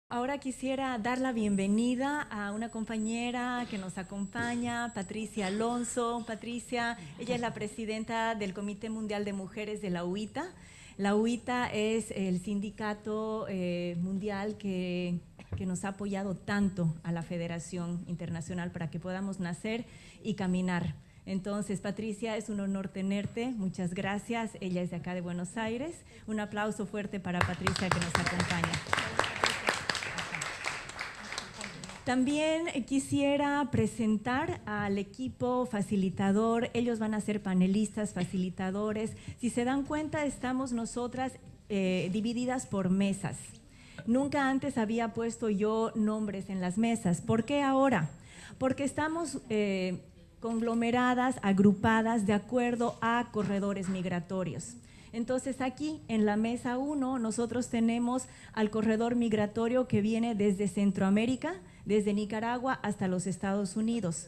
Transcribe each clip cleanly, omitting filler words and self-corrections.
Ahora quisiera dar la bienvenida a una compañera que nos acompaña, Patricia Alonso. Patricia, ella es la presidenta del Comité Mundial de Mujeres de la UITA. La UITA es el sindicato mundial que nos ha apoyado tanto a la Federación Internacional para que podamos nacer y caminar. Entonces, Patricia, es un honor tenerte. Muchas gracias. Ella es de acá de Buenos Aires. Un aplauso fuerte para Patricia que nos acompaña. También quisiera presentar al equipo facilitador. Ellos van a ser panelistas, facilitadores. Si se dan cuenta, estamos nosotras divididas por mesas. Nunca antes había puesto yo nombres en las mesas. ¿Por qué ahora? Porque estamos conglomeradas, agrupadas de acuerdo a corredores migratorios. Entonces aquí en la mesa 1 nosotros tenemos al corredor migratorio que viene desde Centroamérica, desde Nicaragua hasta los Estados Unidos.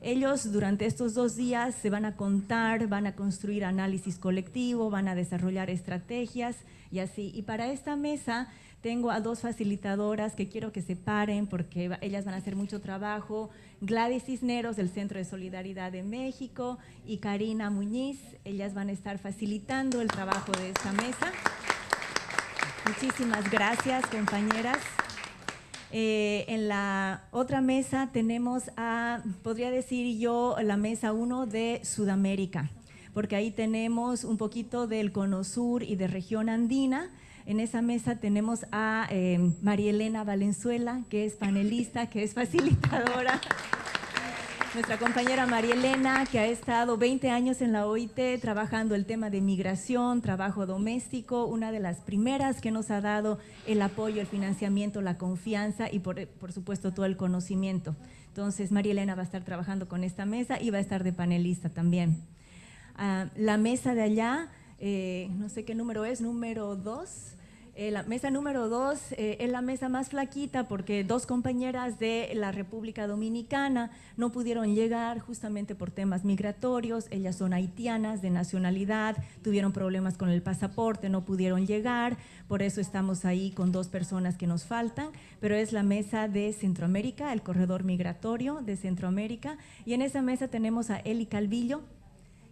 Ellos durante estos 2 días se van a contar, van a construir análisis colectivo, van a desarrollar estrategias y así. Y para esta mesa tengo a 2 facilitadoras que quiero que se paren porque ellas van a hacer mucho trabajo. Gladys Cisneros del Centro de Solidaridad de México y Karina Muñiz. Ellas van a estar facilitando el trabajo de esta mesa. Muchísimas gracias, compañeras. En la otra mesa tenemos a, podría decir yo, la mesa 1 de Sudamérica, porque ahí tenemos un poquito del Cono Sur y de región andina. En esa mesa tenemos a María Elena Valenzuela, que es panelista, que es facilitadora. Nuestra compañera María Elena, que ha estado 20 años en la OIT trabajando el tema de migración, trabajo doméstico, una de las primeras que nos ha dado el apoyo, el financiamiento, la confianza y por supuesto todo el conocimiento. Entonces María Elena va a estar trabajando con esta mesa y va a estar de panelista también. La mesa de allá, no sé qué número es, número 2. La mesa número 2 es la mesa más flaquita porque 2 compañeras de la República Dominicana no pudieron llegar justamente por temas migratorios. Ellas son haitianas de nacionalidad, tuvieron problemas con el pasaporte, no pudieron llegar, por eso estamos ahí con 2 personas que nos faltan, pero es la mesa de Centroamérica, el corredor migratorio de Centroamérica, y en esa mesa tenemos a Eli Calvillo,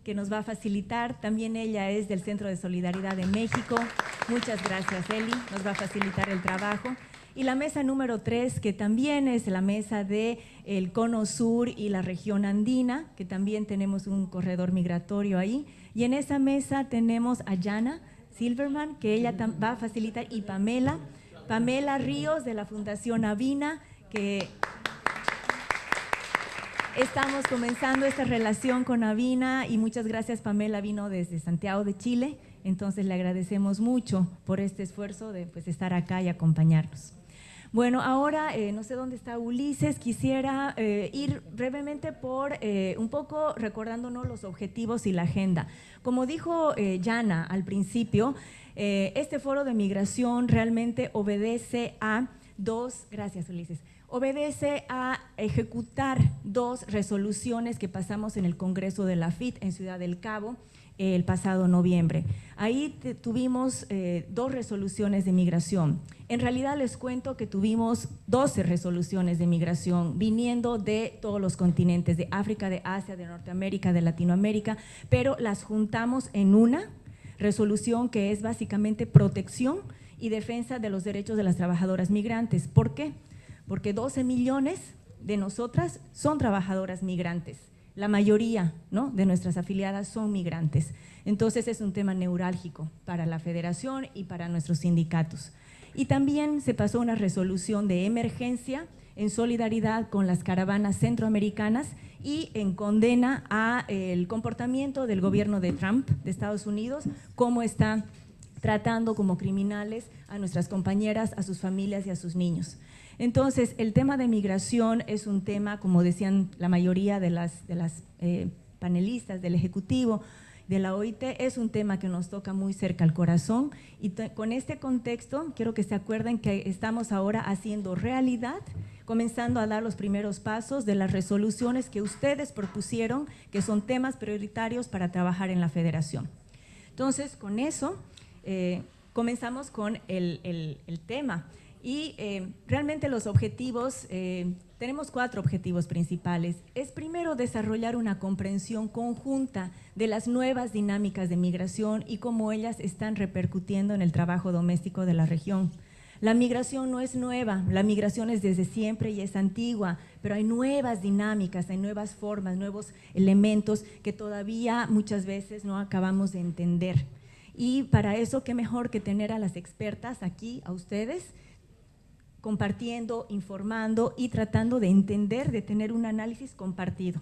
que nos va a facilitar. También ella es del Centro de Solidaridad de México. Muchas gracias, Eli, nos va a facilitar el trabajo. Y la mesa número 3, que también es la mesa del Cono Sur y la región andina, que también tenemos un corredor migratorio ahí. Y en esa mesa tenemos a Jana Silverman, que ella va a facilitar, y Pamela Ríos de la Fundación Avina, que estamos comenzando esta relación con Avina y muchas gracias. Pamela vino desde Santiago de Chile, entonces le agradecemos mucho por este esfuerzo de estar acá y acompañarnos. Bueno, ahora no sé dónde está Ulises, quisiera ir brevemente por un poco recordándonos los objetivos y la agenda. Como dijo Jana al principio, este foro de migración realmente obedece a 2, gracias Ulises, obedece a ejecutar 2 resoluciones que pasamos en el Congreso de la FIT en Ciudad del Cabo el pasado noviembre. Ahí tuvimos 2 resoluciones de migración. En realidad les cuento que tuvimos 12 resoluciones de migración viniendo de todos los continentes, de África, de Asia, de Norteamérica, de Latinoamérica, pero las juntamos en una resolución que es básicamente protección y defensa de los derechos de las trabajadoras migrantes. ¿Por qué? Porque 12 millones de nosotras son trabajadoras migrantes. La mayoría, ¿no?, de nuestras afiliadas son migrantes. Entonces es un tema neurálgico para la federación y para nuestros sindicatos. Y también se pasó una resolución de emergencia en solidaridad con las caravanas centroamericanas y en condena al comportamiento del gobierno de Trump de Estados Unidos, cómo está tratando como criminales a nuestras compañeras, a sus familias y a sus niños. Entonces, el tema de migración es un tema, como decían la mayoría de las panelistas del Ejecutivo, de la OIT, es un tema que nos toca muy cerca al corazón y con este contexto quiero que se acuerden que estamos ahora haciendo realidad, comenzando a dar los primeros pasos de las resoluciones que ustedes propusieron, que son temas prioritarios para trabajar en la federación. Entonces, con eso comenzamos con el tema. Y realmente los objetivos, tenemos 4 objetivos principales. Es primero desarrollar una comprensión conjunta de las nuevas dinámicas de migración y cómo ellas están repercutiendo en el trabajo doméstico de la región. La migración no es nueva, la migración es desde siempre y es antigua, pero hay nuevas dinámicas, hay nuevas formas, nuevos elementos que todavía muchas veces no acabamos de entender. Y para eso, qué mejor que tener a las expertas aquí, a ustedes, compartiendo, informando y tratando de entender, de tener un análisis compartido.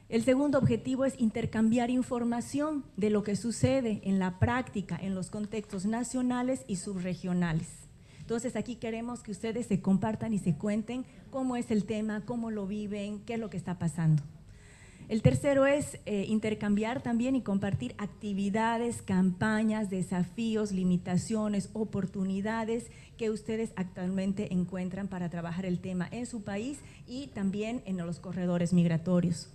El segundo objetivo es intercambiar información de lo que sucede en la práctica, en los contextos nacionales y subregionales. Entonces, aquí queremos que ustedes se compartan y se cuenten cómo es el tema, cómo lo viven, qué es lo que está pasando. El tercero es intercambiar también y compartir actividades, campañas, desafíos, limitaciones, oportunidades que ustedes actualmente encuentran para trabajar el tema en su país y también en los corredores migratorios.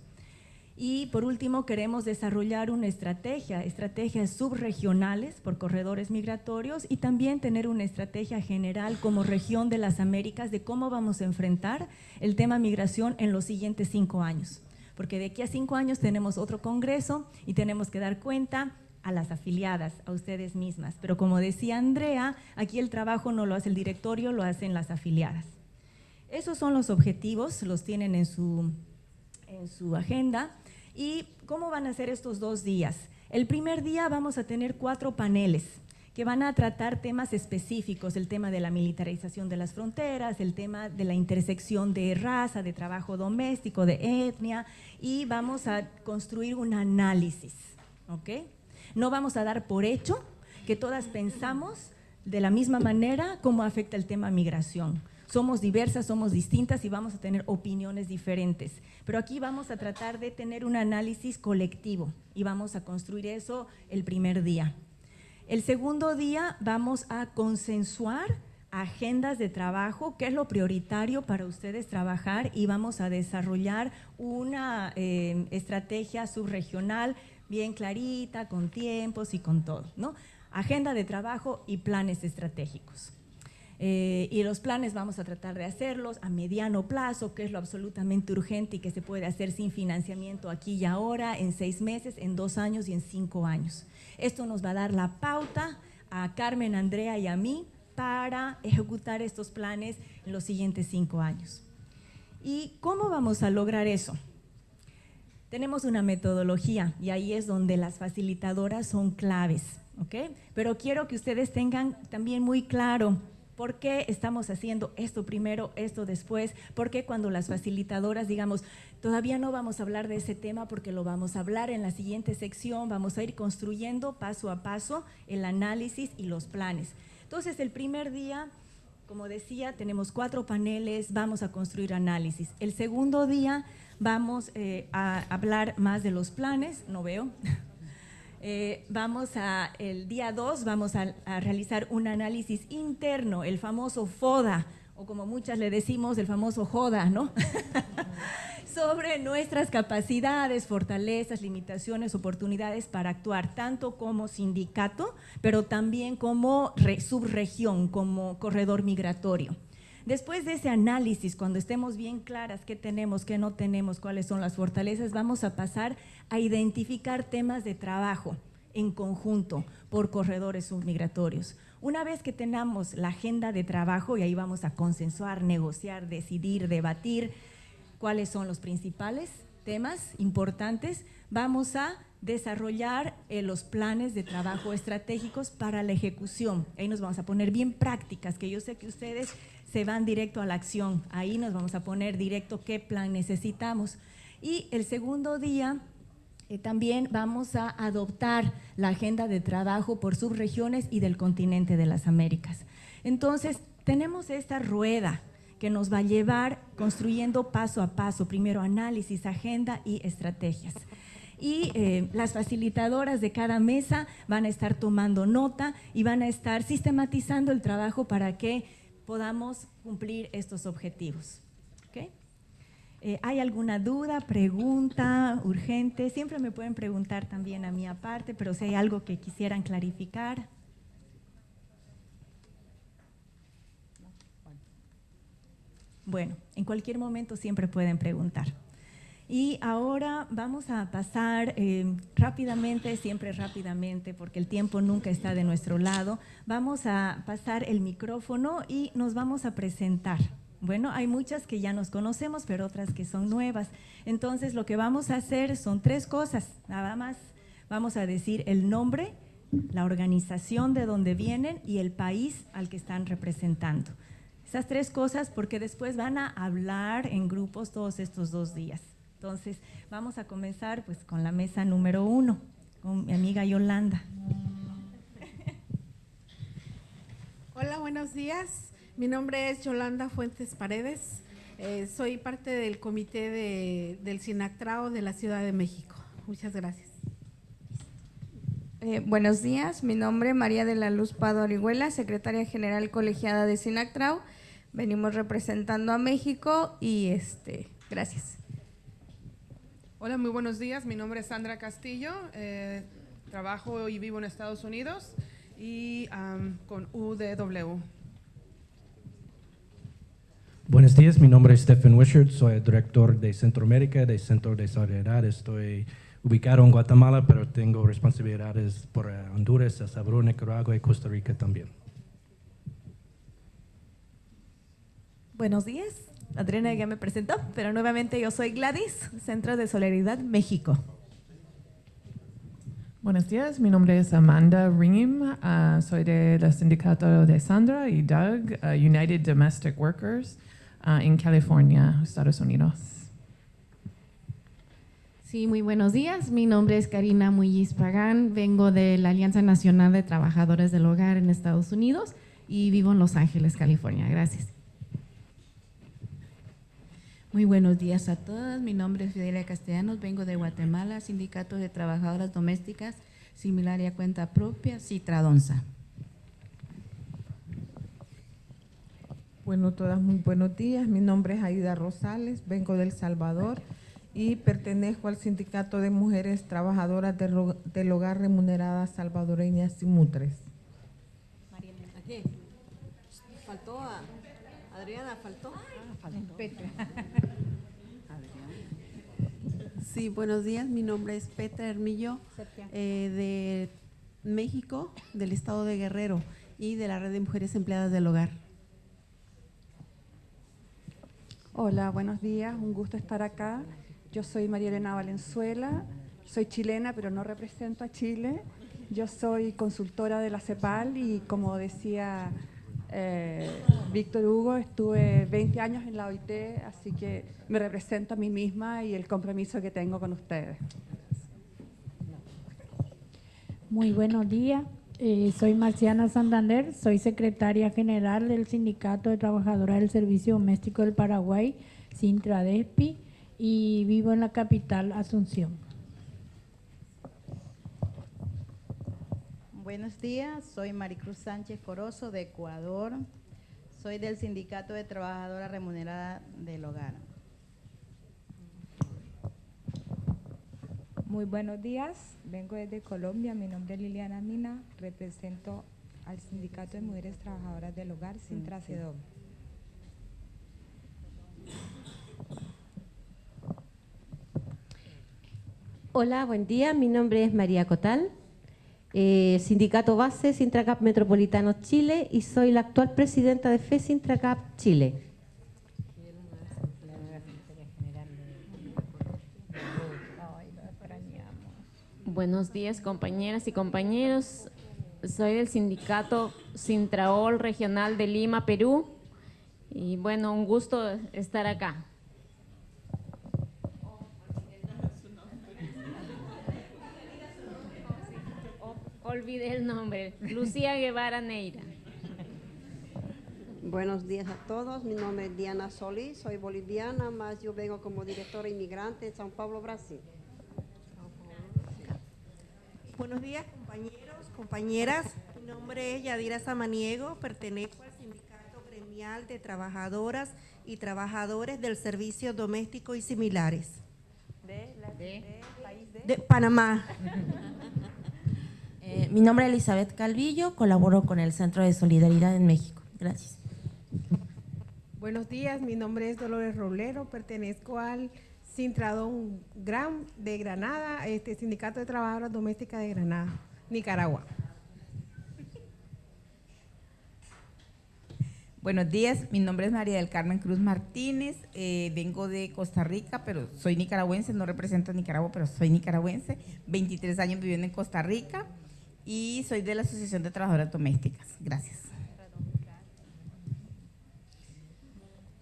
Y por último, queremos desarrollar una estrategias subregionales por corredores migratorios y también tener una estrategia general como región de las Américas de cómo vamos a enfrentar el tema migración en los siguientes 5 años. Porque de aquí a 5 años tenemos otro congreso y tenemos que dar cuenta a las afiliadas, a ustedes mismas. Pero como decía Andrea, aquí el trabajo no lo hace el directorio, lo hacen las afiliadas. Esos son los objetivos, los tienen en su agenda. ¿Y cómo van a ser estos 2 días? El primer día vamos a tener 4 paneles que van a tratar temas específicos, el tema de la militarización de las fronteras, el tema de la intersección de raza, de trabajo doméstico, de etnia, y vamos a construir un análisis, ¿ok? No vamos a dar por hecho que todas pensamos de la misma manera cómo afecta el tema migración. Somos diversas, somos distintas y vamos a tener opiniones diferentes. Pero aquí vamos a tratar de tener un análisis colectivo y vamos a construir eso el primer día. El segundo día vamos a consensuar agendas de trabajo, qué es lo prioritario para ustedes trabajar, y vamos a desarrollar una estrategia subregional bien clarita, con tiempos y con todo, ¿no? Agenda de trabajo y planes estratégicos. Y los planes vamos a tratar de hacerlos a mediano plazo, que es lo absolutamente urgente y que se puede hacer sin financiamiento aquí y ahora, en 6 meses, en 2 años y en 5 años. Esto nos va a dar la pauta a Carmen, Andrea y a mí para ejecutar estos planes en los siguientes 5 años. ¿Y cómo vamos a lograr eso? Tenemos una metodología y ahí es donde las facilitadoras son claves, ¿ok? Pero quiero que ustedes tengan también muy claro ¿por qué estamos haciendo esto primero, esto después? ¿Por qué cuando las facilitadoras digamos, todavía no vamos a hablar de ese tema porque lo vamos a hablar en la siguiente sección, vamos a ir construyendo paso a paso el análisis y los planes? Entonces, el primer día, como decía, tenemos 4 paneles, vamos a construir análisis. El segundo día vamos a hablar más de los planes, no veo. El día 2 vamos a realizar un análisis interno, el famoso FODA, o como muchas le decimos, el famoso JODA, ¿no? Sobre nuestras capacidades, fortalezas, limitaciones, oportunidades para actuar, tanto como sindicato, pero también como subregión, como corredor migratorio. Después de ese análisis, cuando estemos bien claras qué tenemos, qué no tenemos, cuáles son las fortalezas, vamos a pasar a identificar temas de trabajo en conjunto por corredores submigratorios. Una vez que tengamos la agenda de trabajo, y ahí vamos a consensuar, negociar, decidir, debatir cuáles son los principales temas importantes, vamos a desarrollar los planes de trabajo estratégicos para la ejecución. Ahí nos vamos a poner bien prácticas, que yo sé que ustedes se van directo a la acción. Ahí nos vamos a poner directo qué plan necesitamos. Y el segundo día también vamos a adoptar la agenda de trabajo por subregiones y del continente de las Américas. Entonces, tenemos esta rueda que nos va a llevar construyendo paso a paso, primero análisis, agenda y estrategias. Y las facilitadoras de cada mesa van a estar tomando nota y van a estar sistematizando el trabajo para que podamos cumplir estos objetivos. ¿Okay? ¿Hay alguna duda, pregunta urgente? Siempre me pueden preguntar también a mí aparte, pero si hay algo que quisieran clarificar. Bueno, en cualquier momento siempre pueden preguntar. Y ahora vamos a pasar rápidamente, siempre rápidamente, porque el tiempo nunca está de nuestro lado. Vamos a pasar el micrófono y nos vamos a presentar. Bueno, hay muchas que ya nos conocemos, pero otras que son nuevas. Entonces, lo que vamos a hacer son 3 cosas, nada más. Vamos a decir el nombre, la organización de donde vienen y el país al que están representando. Esas 3 cosas, porque después van a hablar en grupos todos estos 2 días. Entonces, vamos a comenzar pues con la mesa número 1, con mi amiga Yolanda. Hola, buenos días. Mi nombre es Yolanda Fuentes Paredes. Soy parte del comité del SINACTRAO de la Ciudad de México. Muchas gracias. Buenos días, mi nombre es María de la Luz Pado Orihuela, secretaria general colegiada de SINACTRAO. Venimos representando a México y gracias. Hola, muy buenos días. Mi nombre es Sandra Castillo. Trabajo y vivo en Estados Unidos y con UDW. Buenos días, mi nombre es Stephen Wishart, soy el director de Centroamérica, del Centro de Solidaridad. Estoy ubicado en Guatemala, pero tengo responsabilidades por Honduras, El Salvador, Nicaragua y Costa Rica también. Buenos días, Adriana ya me presentó, pero nuevamente yo soy Gladys, Centro de Solidaridad México. Buenos días, mi nombre es Amanda Ringim, soy del sindicato de Sandra y Doug, United Domestic Workers en California, Estados Unidos. Sí, muy buenos días. Mi nombre es Karina Muñiz Pagán. Vengo de la Alianza Nacional de Trabajadores del Hogar en Estados Unidos y vivo en Los Ángeles, California. Gracias. Muy buenos días a todas. Mi nombre es Fidelia Castellanos. Vengo de Guatemala, Sindicato de Trabajadoras Domésticas, similar y a cuenta propia, Citradonza. Bueno, todas muy buenos días. Mi nombre es Aida Rosales, vengo de El Salvador y pertenezco al Sindicato de Mujeres Trabajadoras del Hogar Remuneradas Salvadoreñas Simutres. Aquí. Faltó a Adriana, faltó. Petra. Sí, buenos días. Mi nombre es Petra Hermillo, de México, del estado de Guerrero y de la Red de Mujeres Empleadas del Hogar. Hola, buenos días, un gusto estar acá. Yo soy María Elena Valenzuela, soy chilena pero no represento a Chile. Yo soy consultora de la CEPAL y como decía Víctor Hugo, estuve 20 años en la OIT, así que me represento a mí misma y el compromiso que tengo con ustedes. Muy buenos días. Soy Marciana Santander, soy secretaria general del Sindicato de Trabajadoras del Servicio Doméstico del Paraguay, Sintradespi, y vivo en la capital, Asunción. Buenos días, soy Maricruz Sánchez Corozo de Ecuador, soy del Sindicato de Trabajadoras Remuneradas del Hogar. Muy buenos días, vengo desde Colombia, mi nombre es Liliana Mina, represento al Sindicato de Mujeres Trabajadoras del Hogar, Sintracedom. Hola, buen día, mi nombre es María Cotal, Sindicato Base Sintracap Metropolitano Chile y soy la actual presidenta de FE Sintracap Chile. Buenos días, compañeras y compañeros. Soy del sindicato Sintraol Regional de Lima, Perú. Y bueno, un gusto estar acá. Olvidé el nombre. Lucía Guevara Neira. Buenos días a todos. Mi nombre es Diana Solís. Soy boliviana, más yo vengo como directora inmigrante en São Paulo, Brasil. Buenos días, compañeros, compañeras. Mi nombre es Yadira Samaniego, pertenezco al Sindicato Gremial de Trabajadoras y Trabajadores del Servicio Doméstico y Similares. De Panamá. Mi nombre es Elizabeth Calvillo, colaboro con el Centro de Solidaridad en México. Gracias. Buenos días, mi nombre es Dolores Roblero, pertenezco al Sintradón GRAM de Granada, Sindicato de Trabajadoras Domésticas de Granada, Nicaragua. Buenos días, mi nombre es María del Carmen Cruz Martínez, vengo de Costa Rica, pero soy nicaragüense, no represento a Nicaragua, pero soy nicaragüense, 23 años viviendo en Costa Rica y soy de la Asociación de Trabajadoras Domésticas. Gracias.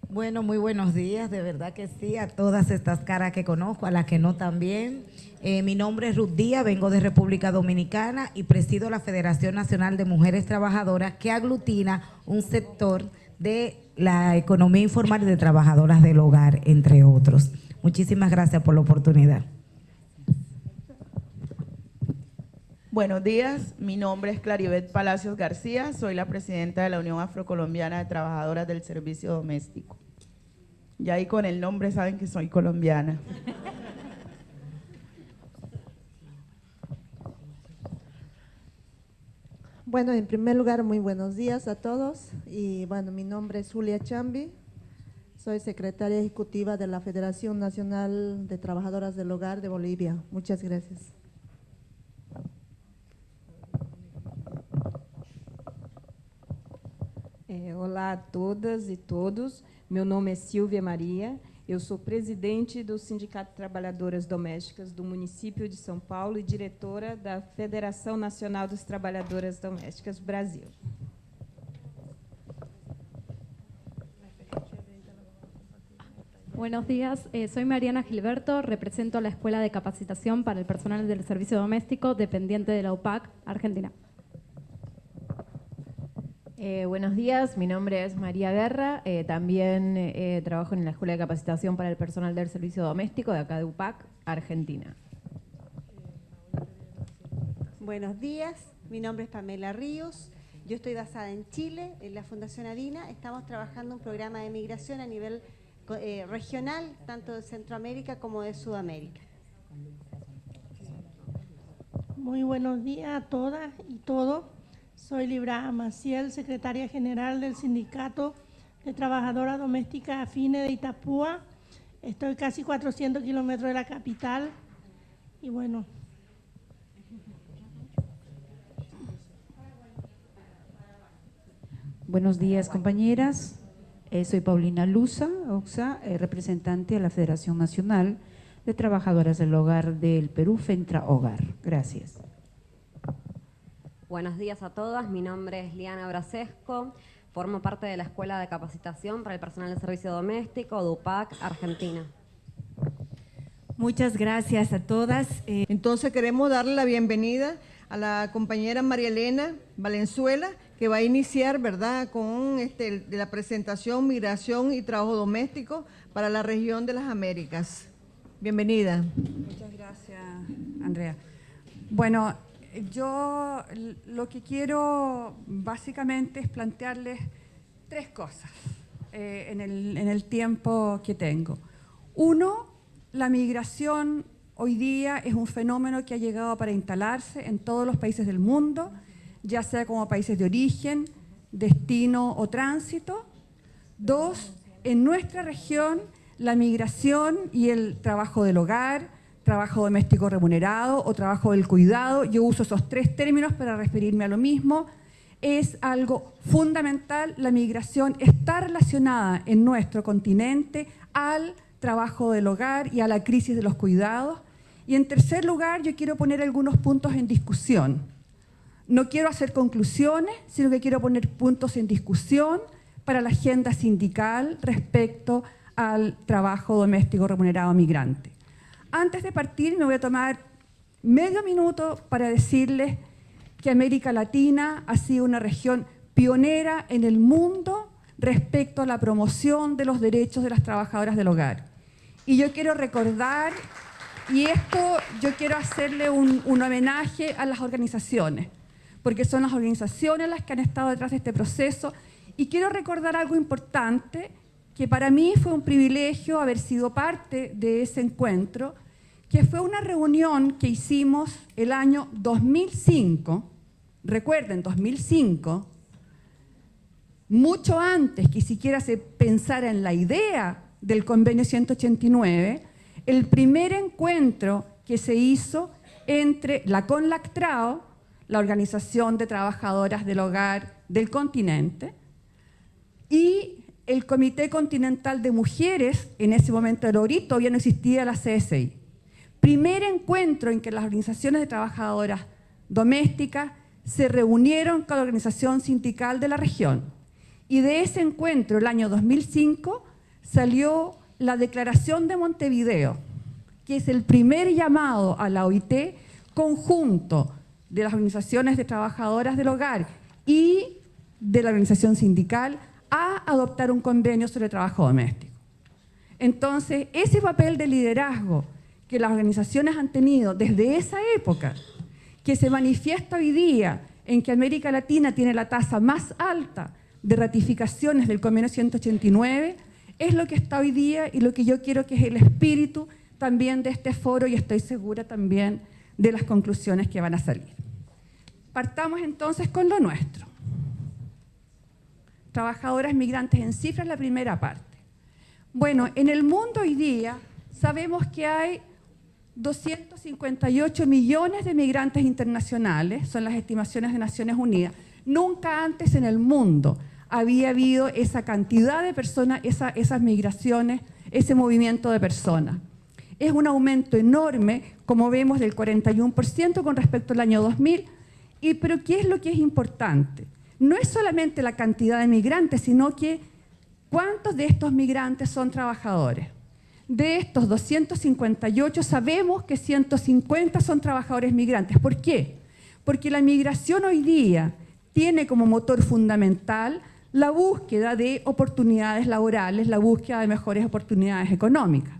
Bueno, muy buenos días, de verdad que sí, a todas estas caras que conozco, a las que no también. Mi nombre es Ruth Díaz, vengo de República Dominicana y presido la Federación Nacional de Mujeres Trabajadoras, que aglutina un sector de la economía informal y de trabajadoras del hogar, entre otros. Muchísimas gracias por la oportunidad. Buenos días, mi nombre es Claribet Palacios García, soy la presidenta de la Unión Afrocolombiana de Trabajadoras del Servicio Doméstico. Ya ahí con el nombre saben que soy colombiana. Bueno, en primer lugar, muy buenos días a todos. Y bueno, mi nombre es Julia Chambi, soy secretaria ejecutiva de la Federación Nacional de Trabajadoras del Hogar de Bolivia. Muchas gracias. Olá a todas e todos, meu nome é Silvia Maria, eu sou presidente do Sindicato de Trabalhadoras Domésticas do município de São Paulo e diretora da Federação Nacional das Trabalhadoras Domésticas Brasil. Buenos días, soy Mariana Gilberto, represento a la Escuela de Capacitación para el Personal del Servicio Doméstico, dependiente de la UPAC, Argentina. Buenos días, mi nombre es María Guerra, también trabajo en la Escuela de Capacitación para el Personal del Servicio Doméstico de acá de UPAC, Argentina. Buenos días, mi nombre es Pamela Ríos, yo estoy basada en Chile, en la Fundación Adina, estamos trabajando un programa de migración a nivel regional, tanto de Centroamérica como de Sudamérica. Muy buenos días a todas y todos. Soy Libra Maciel, secretaria general del Sindicato de Trabajadoras Domésticas Afines de Itapúa. Estoy casi 400 kilómetros de la capital y bueno. Buenos días, compañeras. Soy Paulina Luza, Oxa, representante de la Federación Nacional de Trabajadoras del Hogar del Perú, FENTRA Hogar. Gracias. Buenos días a todas, mi nombre es Liana Brasesco, formo parte de la Escuela de Capacitación para el Personal de Servicio Doméstico de UPAC, Argentina. Muchas gracias a todas. Entonces queremos darle la bienvenida a la compañera María Elena Valenzuela, que va a iniciar, ¿verdad?, con de la presentación Migración y Trabajo Doméstico para la región de las Américas. Bienvenida. Muchas gracias, Andrea. Bueno, yo lo que quiero básicamente es plantearles tres cosas en el tiempo que tengo. Uno, la migración hoy día es un fenómeno que ha llegado para instalarse en todos los países del mundo, ya sea como países de origen, destino o tránsito. Dos, en nuestra región, la migración y el trabajo del hogar, trabajo doméstico remunerado o trabajo del cuidado, yo uso esos tres términos para referirme a lo mismo, es algo fundamental. La migración está relacionada en nuestro continente al trabajo del hogar y a la crisis de los cuidados. Y en tercer lugar, yo quiero poner algunos puntos en discusión. No quiero hacer conclusiones, sino que quiero poner puntos en discusión para la agenda sindical respecto al trabajo doméstico remunerado migrante. Antes de partir, me voy a tomar medio minuto para decirles que América Latina ha sido una región pionera en el mundo respecto a la promoción de los derechos de las trabajadoras del hogar. Y yo quiero recordar, y esto yo quiero hacerle un homenaje a las organizaciones, porque son las organizaciones las que han estado detrás de este proceso, y quiero recordar algo importante, que para mí fue un privilegio haber sido parte de ese encuentro, que fue una reunión que hicimos el año 2005, recuerden, 2005, mucho antes que siquiera se pensara en la idea del convenio 189, el primer encuentro que se hizo entre la CONLACTRAO, la Organización de Trabajadoras del Hogar del Continente, y el Comité Continental de Mujeres, en ese momento era ORIT, todavía no existía la CSI. Primer encuentro en que las organizaciones de trabajadoras domésticas se reunieron con la organización sindical de la región. Y de ese encuentro, el año 2005, salió la Declaración de Montevideo, que es el primer llamado a la OIT conjunto de las organizaciones de trabajadoras del hogar y de la organización sindical a adoptar un convenio sobre trabajo doméstico. Entonces, ese papel de liderazgo que las organizaciones han tenido desde esa época, que se manifiesta hoy día en que América Latina tiene la tasa más alta de ratificaciones del convenio 189, es lo que está hoy día y lo que yo quiero que es el espíritu también de este foro, y estoy segura también de las conclusiones que van a salir. Partamos entonces con lo nuestro. Trabajadoras migrantes en cifras, la primera parte. Bueno, en el mundo hoy día sabemos que hay 258 millones de migrantes internacionales, son las estimaciones de Naciones Unidas. Nunca antes en el mundo había habido esa cantidad de personas, esas migraciones, ese movimiento de personas. Es un aumento enorme, como vemos, del 41% con respecto al año 2000. Pero ¿qué es lo que es importante? No es solamente la cantidad de migrantes, sino que ¿cuántos de estos migrantes son trabajadores? De estos 258 sabemos que 150 son trabajadores migrantes. ¿Por qué? Porque la migración hoy día tiene como motor fundamental la búsqueda de oportunidades laborales, la búsqueda de mejores oportunidades económicas.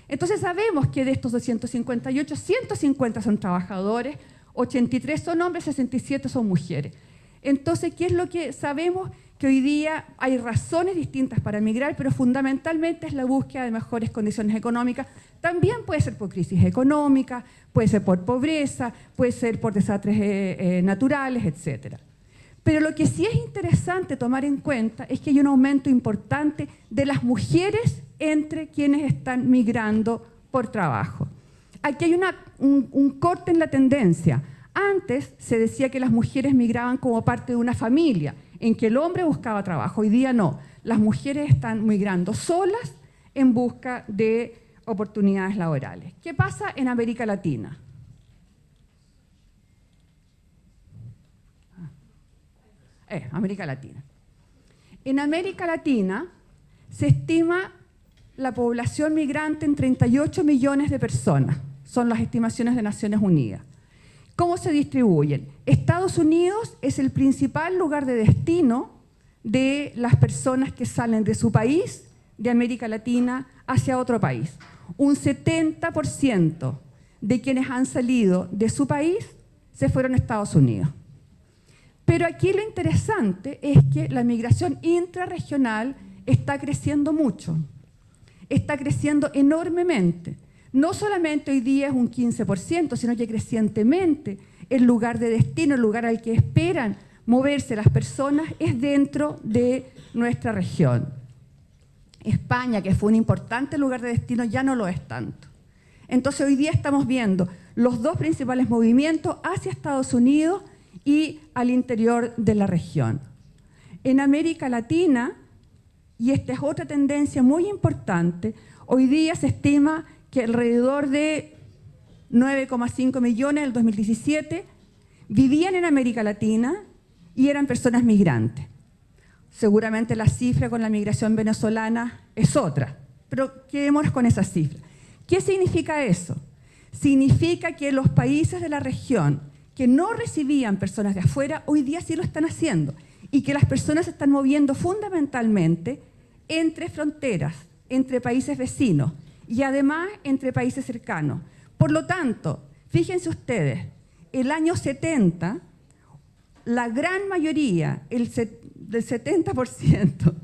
Entonces sabemos que de estos 258, 150 son trabajadores, 83 son hombres, 67 son mujeres. Entonces, ¿qué es lo que sabemos? Que hoy día hay razones distintas para migrar, pero fundamentalmente es la búsqueda de mejores condiciones económicas. También puede ser por crisis económica, puede ser por pobreza, puede ser por desastres naturales, etc. Pero lo que sí es interesante tomar en cuenta es que hay un aumento importante de las mujeres entre quienes están migrando por trabajo. Aquí hay un corte en la tendencia. Antes se decía que las mujeres migraban como parte de una familia, en que el hombre buscaba trabajo. Hoy día no. Las mujeres están migrando solas en busca de oportunidades laborales. ¿Qué pasa en América Latina? América Latina. En América Latina se estima la población migrante en 38 millones de personas. Son las estimaciones de Naciones Unidas. ¿Cómo se distribuyen? Estados Unidos es el principal lugar de destino de las personas que salen de su país, de América Latina, hacia otro país. Un 70% de quienes han salido de su país se fueron a Estados Unidos. Pero aquí lo interesante es que la migración intrarregional está creciendo mucho, está creciendo enormemente. No solamente hoy día es un 15%, sino que crecientemente el lugar de destino, el lugar al que esperan moverse las personas es dentro de nuestra región. España, que fue un importante lugar de destino, ya no lo es tanto. Entonces hoy día estamos viendo los dos principales movimientos hacia Estados Unidos y al interior de la región. En América Latina, y esta es otra tendencia muy importante, hoy día se estima que alrededor de 9,5 millones en el 2017 vivían en América Latina y eran personas migrantes. Seguramente la cifra con la migración venezolana es otra, pero quedémonos con esa cifra. ¿Qué significa eso? Significa que los países de la región que no recibían personas de afuera, hoy día sí lo están haciendo, y que las personas se están moviendo fundamentalmente entre fronteras, entre países vecinos, y además entre países cercanos. Por lo tanto, fíjense ustedes, el año 70, la gran mayoría, del 70%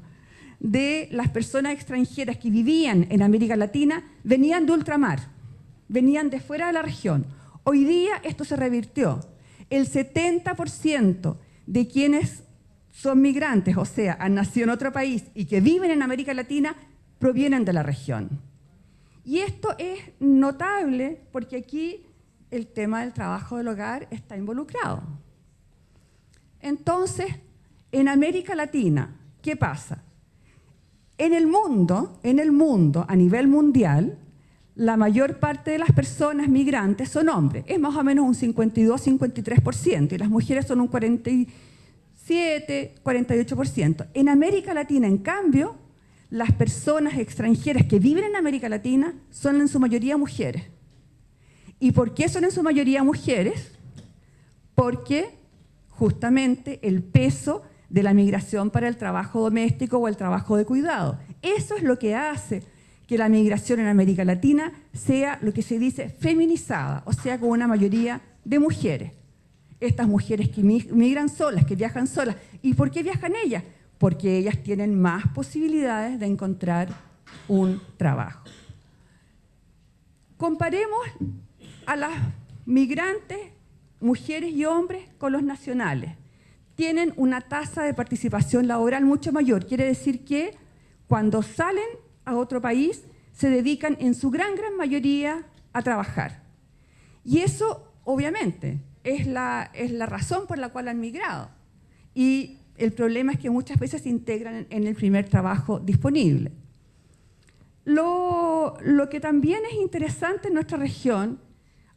de las personas extranjeras que vivían en América Latina venían de ultramar, venían de fuera de la región. Hoy día esto se revirtió. El 70% de quienes son migrantes, o sea, han nacido en otro país y que viven en América Latina, provienen de la región. Y esto es notable porque aquí el tema del trabajo del hogar está involucrado. Entonces, en América Latina, ¿qué pasa? En el mundo, a nivel mundial, la mayor parte de las personas migrantes son hombres. Es más o menos un 52-53%, y las mujeres son un 47-48%. En América Latina, en cambio, las personas extranjeras que viven en América Latina son en su mayoría mujeres. ¿Y por qué son en su mayoría mujeres? Porque justamente el peso de la migración para el trabajo doméstico o el trabajo de cuidado. Eso es lo que hace que la migración en América Latina sea lo que se dice feminizada, o sea, con una mayoría de mujeres. Estas mujeres que migran solas, que viajan solas. ¿Y por qué viajan ellas? Porque ellas tienen más posibilidades de encontrar un trabajo. Comparemos a las migrantes, mujeres y hombres, con los nacionales. Tienen una tasa de participación laboral mucho mayor. Quiere decir que cuando salen a otro país se dedican en su gran mayoría a trabajar. Y eso, obviamente, es la razón por la cual han migrado. Y el problema es que muchas veces se integran en el primer trabajo disponible. Lo que también es interesante en nuestra región,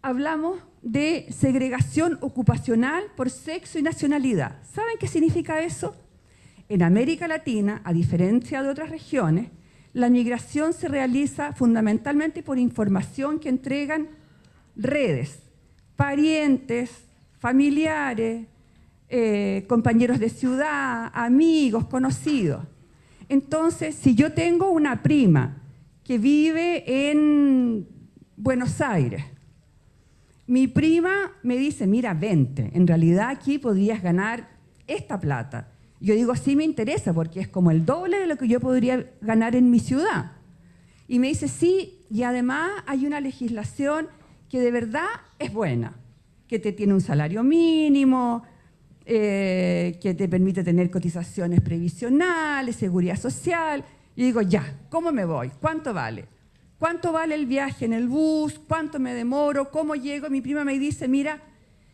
hablamos de segregación ocupacional por sexo y nacionalidad. ¿Saben qué significa eso? En América Latina, a diferencia de otras regiones, la migración se realiza fundamentalmente por información que entregan redes, parientes, familiares, compañeros de ciudad, amigos, conocidos. Entonces, si yo tengo una prima que vive en Buenos Aires, mi prima me dice, mira, vente, en realidad aquí podrías ganar esta plata. Yo digo, sí me interesa porque es como el doble de lo que yo podría ganar en mi ciudad. Y me dice, sí, y además hay una legislación que de verdad es buena, que te tiene un salario mínimo, que te permite tener cotizaciones previsionales, seguridad social. Y digo, ya, ¿cómo me voy? ¿Cuánto vale? ¿Cuánto vale el viaje en el bus? ¿Cuánto me demoro? ¿Cómo llego? Mi prima me dice, mira,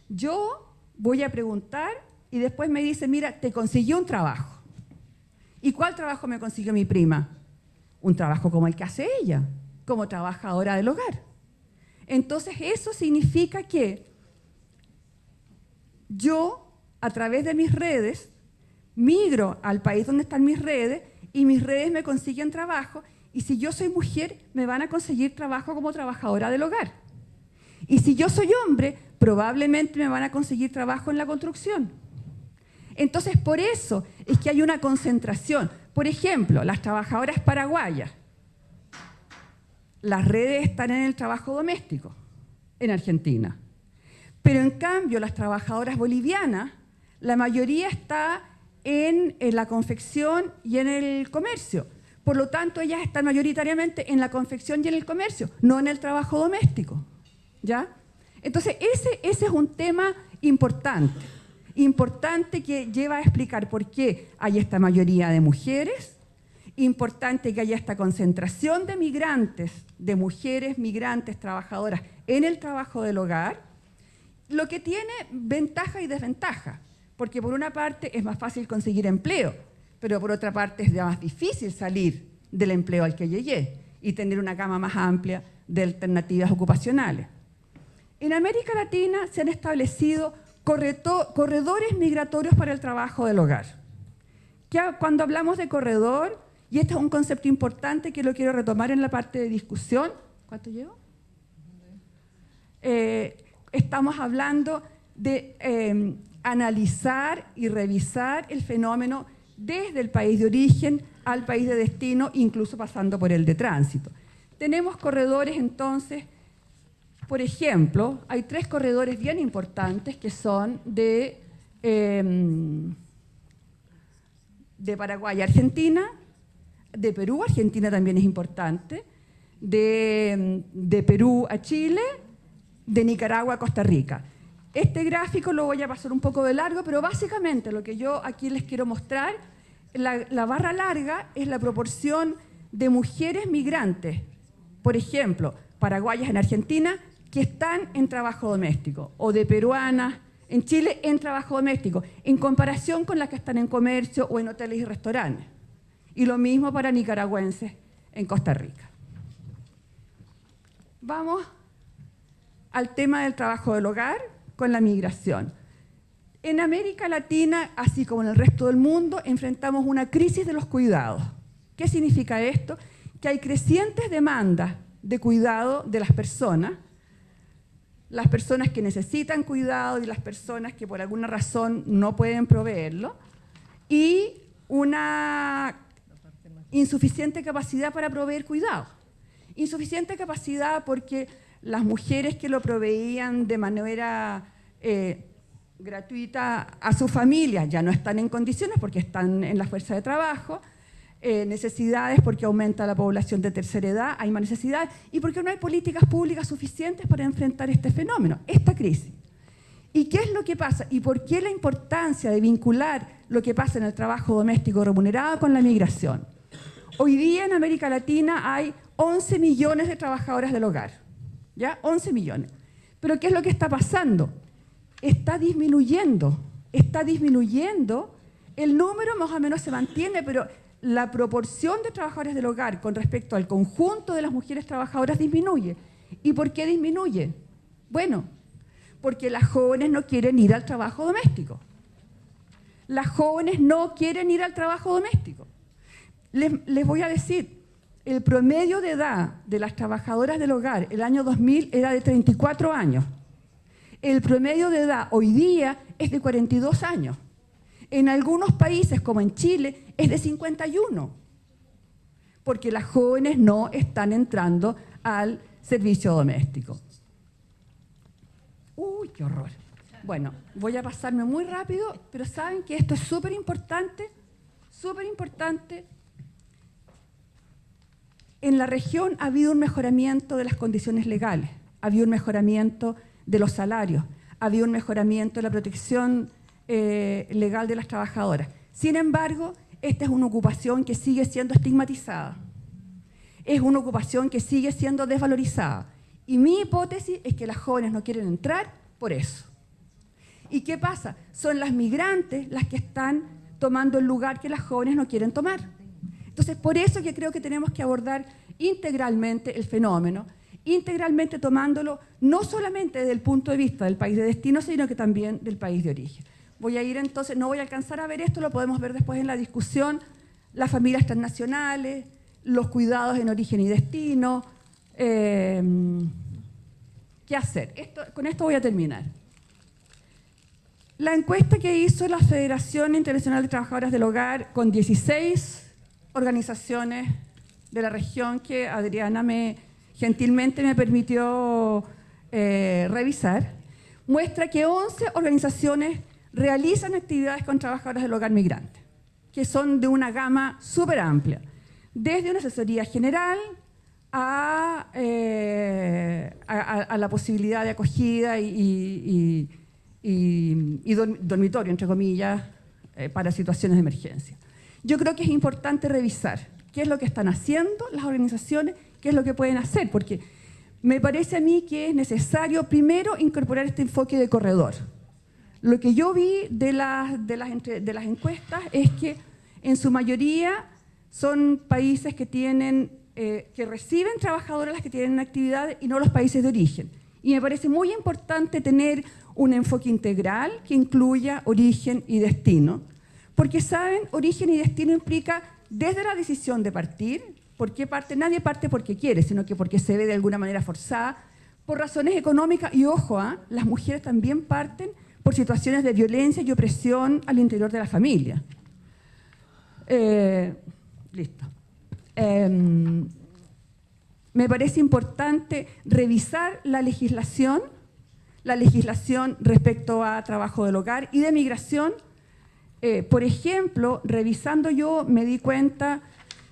yo voy a preguntar, y después me dice, mira, te consiguió un trabajo. ¿Y cuál trabajo me consiguió mi prima? Un trabajo como el que hace ella, como trabajadora del hogar. Entonces eso significa que yo, a través de mis redes, migro al país donde están mis redes y mis redes me consiguen trabajo, y si yo soy mujer, me van a conseguir trabajo como trabajadora del hogar. Y si yo soy hombre, probablemente me van a conseguir trabajo en la construcción. Entonces, por eso es que hay una concentración. Por ejemplo, las trabajadoras paraguayas, las redes están en el trabajo doméstico en Argentina. Pero en cambio, las trabajadoras bolivianas, la mayoría está en la confección y en el comercio. Por lo tanto, ellas están mayoritariamente en la confección y en el comercio, no en el trabajo doméstico. ¿Ya? Entonces, ese es un tema importante que lleva a explicar por qué hay esta mayoría de mujeres, importante que haya esta concentración de migrantes, de mujeres migrantes trabajadoras en el trabajo del hogar, lo que tiene ventaja y desventaja, porque por una parte es más fácil conseguir empleo, pero por otra parte es más difícil salir del empleo al que llegué y tener una gama más amplia de alternativas ocupacionales. En América Latina se han establecido corredores migratorios para el trabajo del hogar. Cuando hablamos de corredor, y este es un concepto importante que lo quiero retomar en la parte de discusión, ¿cuánto llevo? Estamos hablando de analizar y revisar el fenómeno desde el país de origen al país de destino, incluso pasando por el de tránsito. Tenemos corredores entonces. Por ejemplo, hay 3 corredores bien importantes que son de Paraguay a Argentina, de Perú, Argentina también es importante, de Perú a Chile, de Nicaragua a Costa Rica. Este gráfico lo voy a pasar un poco de largo, pero básicamente lo que yo aquí les quiero mostrar, la barra larga es la proporción de mujeres migrantes, por ejemplo, paraguayas en Argentina, que están en trabajo doméstico, o de peruanas en Chile en trabajo doméstico, en comparación con las que están en comercio o en hoteles y restaurantes. Y lo mismo para nicaragüenses en Costa Rica. Vamos al tema del trabajo del hogar con la migración. En América Latina, así como en el resto del mundo, enfrentamos una crisis de los cuidados. ¿Qué significa esto? Que hay crecientes demandas de cuidado de las personas que necesitan cuidado y las personas que por alguna razón no pueden proveerlo, y una insuficiente capacidad para proveer cuidado. Insuficiente capacidad porque las mujeres que lo proveían de manera gratuita a su familia ya no están en condiciones porque están en la fuerza de trabajo, necesidades porque aumenta la población de tercera edad, hay más necesidades, y porque no hay políticas públicas suficientes para enfrentar este fenómeno, esta crisis. ¿Y qué es lo que pasa? ¿Y por qué la importancia de vincular lo que pasa en el trabajo doméstico remunerado con la migración? Hoy día en América Latina hay 11 millones de trabajadoras del hogar, ¿ya? 11 millones. Pero ¿qué es lo que está pasando? Está disminuyendo, el número más o menos se mantiene, pero la proporción de trabajadores del hogar con respecto al conjunto de las mujeres trabajadoras disminuye. ¿Y por qué disminuye? Bueno, porque las jóvenes no quieren ir al trabajo doméstico. Las jóvenes no quieren ir al trabajo doméstico. Les voy a decir, el promedio de edad de las trabajadoras del hogar el año 2000 era de 34 años. El promedio de edad hoy día es de 42 años. En algunos países, como en Chile, es de 51, porque las jóvenes no están entrando al servicio doméstico. ¡Uy, qué horror! Bueno, voy a pasarme muy rápido, pero saben que esto es súper importante, súper importante. En la región ha habido un mejoramiento de las condiciones legales, ha habido un mejoramiento de los salarios, ha habido un mejoramiento de la protección legal de las trabajadoras. Sin embargo, esta es una ocupación que sigue siendo estigmatizada, es una ocupación que sigue siendo desvalorizada. Y mi hipótesis es que las jóvenes no quieren entrar por eso. ¿Y qué pasa? Son las migrantes las que están tomando el lugar que las jóvenes no quieren tomar. Entonces, por eso que creo que tenemos que abordar integralmente el fenómeno, integralmente tomándolo no solamente desde el punto de vista del país de destino, sino que también del país de origen. Voy a ir entonces, no voy a alcanzar a ver esto, lo podemos ver después en la discusión, las familias transnacionales, los cuidados en origen y destino, ¿qué hacer? Con esto voy a terminar. La encuesta que hizo la Federación Internacional de Trabajadoras del Hogar con 16 organizaciones de la región que Adriana gentilmente me permitió revisar, muestra que 11 organizaciones realizan actividades con trabajadoras del hogar migrantes, que son de una gama súper amplia, desde una asesoría general a la posibilidad de acogida y dormitorio, entre comillas, para situaciones de emergencia. Yo creo que es importante revisar qué es lo que están haciendo las organizaciones, qué es lo que pueden hacer, porque me parece a mí que es necesario primero incorporar este enfoque de corredor. Lo que yo vi de las encuestas es que en su mayoría son países que que reciben trabajadoras las que tienen actividades y no los países de origen. Y me parece muy importante tener un enfoque integral que incluya origen y destino, porque saben, origen y destino implica desde la decisión de partir. ¿Por qué parte? Nadie parte porque quiere, sino que porque se ve de alguna manera forzada, por razones económicas. Y ojo, las mujeres también parten por situaciones de violencia y opresión al interior de la familia. Listo. Me parece importante revisar la legislación respecto a trabajo del hogar y de migración. Por ejemplo, revisando yo me di cuenta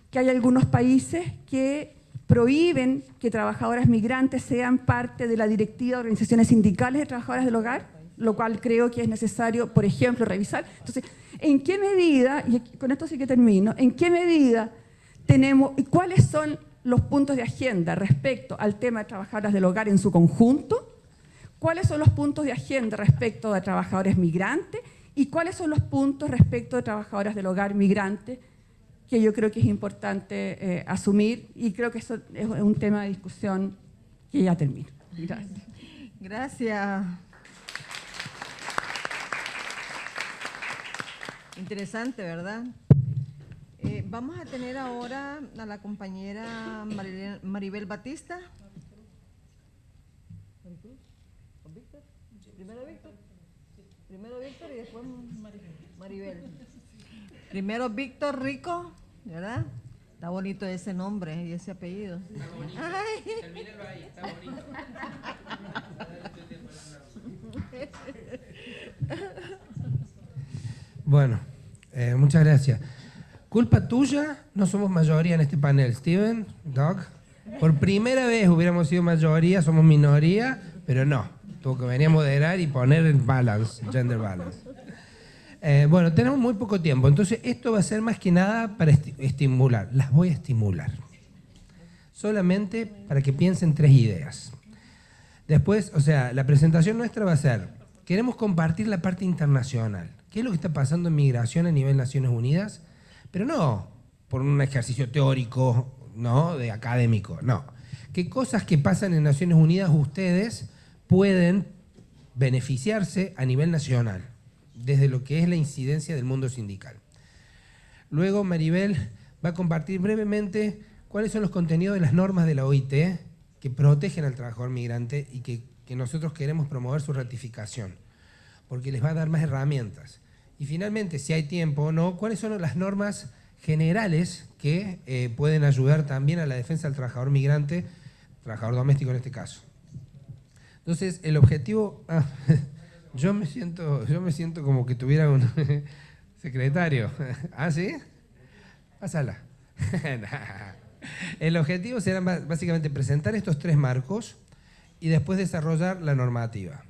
que hay algunos países que prohíben que trabajadoras migrantes sean parte de la directiva de organizaciones sindicales de trabajadoras del hogar. lo cual creo que es necesario, por ejemplo, revisar. Entonces, ¿en qué medida, y con esto sí que termino, en qué medida tenemos, y cuáles son los puntos de agenda respecto al tema de trabajadoras del hogar en su conjunto? ¿Cuáles son los puntos de agenda respecto a trabajadores migrantes? ¿Y cuáles son los puntos respecto a trabajadoras del hogar migrantes? Que yo creo que es importante asumir, y creo que eso es un tema de discusión que ya termino. Gracias. Gracias. Interesante, ¿verdad? Vamos a tener ahora a la compañera Maribel Batista. Primero Víctor y después Maribel. Primero Víctor Rico, ¿verdad? Está bonito ese nombre y ese apellido. Está bonito. Termínelo ahí, está bonito. Bueno, muchas gracias. Culpa tuya, no somos mayoría en este panel. Steven, Doc, por primera vez hubiéramos sido mayoría, somos minoría, pero no. Tuvo que venir a moderar y poner el balance, gender balance. Bueno, tenemos muy poco tiempo, entonces esto va a ser más que nada para estimular. Las voy a estimular. Solamente para que piensen 3 ideas. Después, o sea, la presentación nuestra va a ser, queremos compartir la parte internacional. ¿Qué es lo que está pasando en migración a nivel Naciones Unidas? Pero no por un ejercicio teórico, ¿no? De académico, no. ¿Qué cosas que pasan en Naciones Unidas ustedes pueden beneficiarse a nivel nacional, desde lo que es la incidencia del mundo sindical? Luego Maribel va a compartir brevemente cuáles son los contenidos de las normas de la OIT que protegen al trabajador migrante y que nosotros queremos promover su ratificación, porque les va a dar más herramientas. Y finalmente, si hay tiempo o no, cuáles son las normas generales que pueden ayudar también a la defensa del trabajador migrante, trabajador doméstico en este caso. Entonces, el objetivo... Yo me siento como que tuviera un secretario. ¿Ah, sí? Pásala. El objetivo será básicamente presentar estos 3 marcos y después desarrollar la normativa.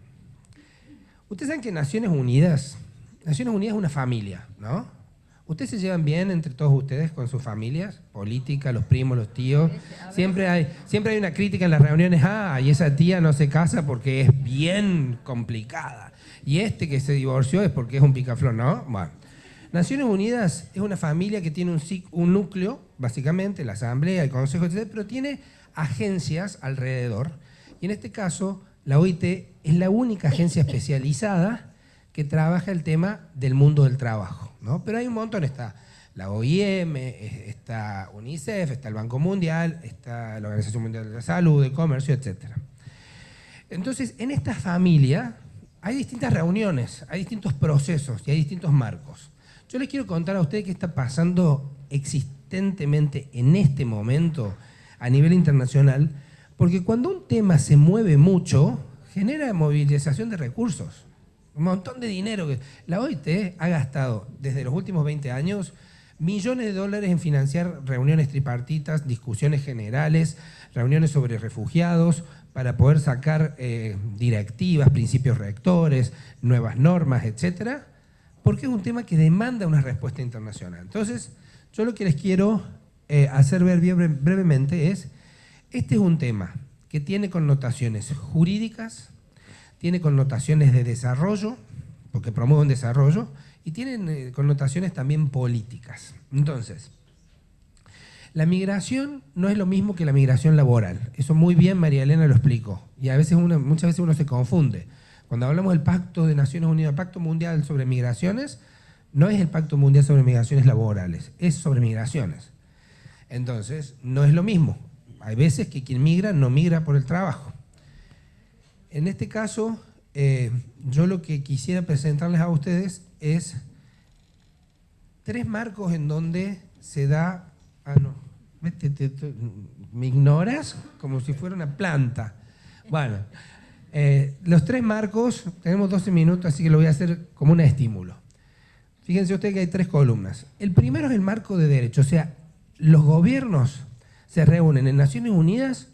Ustedes saben que Naciones Unidas es una familia, ¿no? ¿Ustedes se llevan bien entre todos ustedes con sus familias? Política, los primos, los tíos. Siempre hay una crítica en las reuniones. Y esa tía no se casa porque es bien complicada. Y este que se divorció es porque es un picaflor, ¿no? Bueno, Naciones Unidas es una familia que tiene un núcleo, básicamente, la Asamblea, el Consejo, etc., pero tiene agencias alrededor. Y en este caso, la OIT es la única agencia especializada que trabaja el tema del mundo del trabajo, ¿no? Pero hay un montón, está la OIM, está UNICEF, está el Banco Mundial, está la Organización Mundial de la Salud, de Comercio, etc. Entonces, en esta familia hay distintas reuniones, hay distintos procesos y hay distintos marcos. Yo les quiero contar a ustedes qué está pasando existentemente en este momento a nivel internacional, porque cuando un tema se mueve mucho, genera movilización de recursos. Un montón de dinero. La OIT ha gastado desde los últimos 20 años millones de dólares en financiar reuniones tripartitas, discusiones generales, reuniones sobre refugiados, para poder sacar directivas, principios rectores, nuevas normas, etcétera, porque es un tema que demanda una respuesta internacional. Entonces, yo lo que les quiero hacer ver bien brevemente es, este es un tema que tiene connotaciones jurídicas, tiene connotaciones de desarrollo, porque promueve un desarrollo, y tienen connotaciones también políticas. Entonces, la migración no es lo mismo que la migración laboral. Eso muy bien María Elena lo explicó. Y muchas veces uno se confunde. Cuando hablamos del Pacto de Naciones Unidas, el Pacto Mundial sobre Migraciones, no es el Pacto Mundial sobre Migraciones Laborales, es sobre migraciones. Entonces, no es lo mismo. Hay veces que quien migra no migra por el trabajo. En este caso, yo lo que quisiera presentarles a ustedes es 3 marcos en donde se da... ¿Me ignoras? Como si fuera una planta. Bueno, los 3 marcos, tenemos 12 minutos, así que lo voy a hacer como un estímulo. Fíjense ustedes que hay 3 columnas. El primero es el marco de derecho, o sea, los gobiernos se reúnen en Naciones Unidas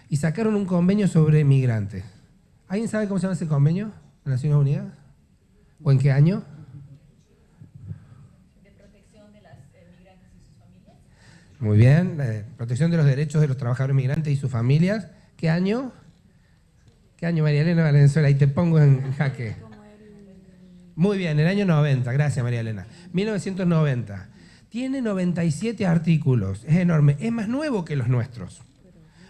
y sacaron un convenio sobre migrantes. ¿Alguien sabe cómo se llama ese convenio? de Naciones Unidas? ¿O en qué año? De protección de las migrantes y sus familias. Muy bien, protección de los derechos de los trabajadores migrantes y sus familias. ¿Qué año? ¿Qué año, María Elena Valenzuela? Ahí te pongo en jaque. Muy bien, el año 90, gracias María Elena. 1990. Tiene 97 artículos, es enorme, es más nuevo que los nuestros.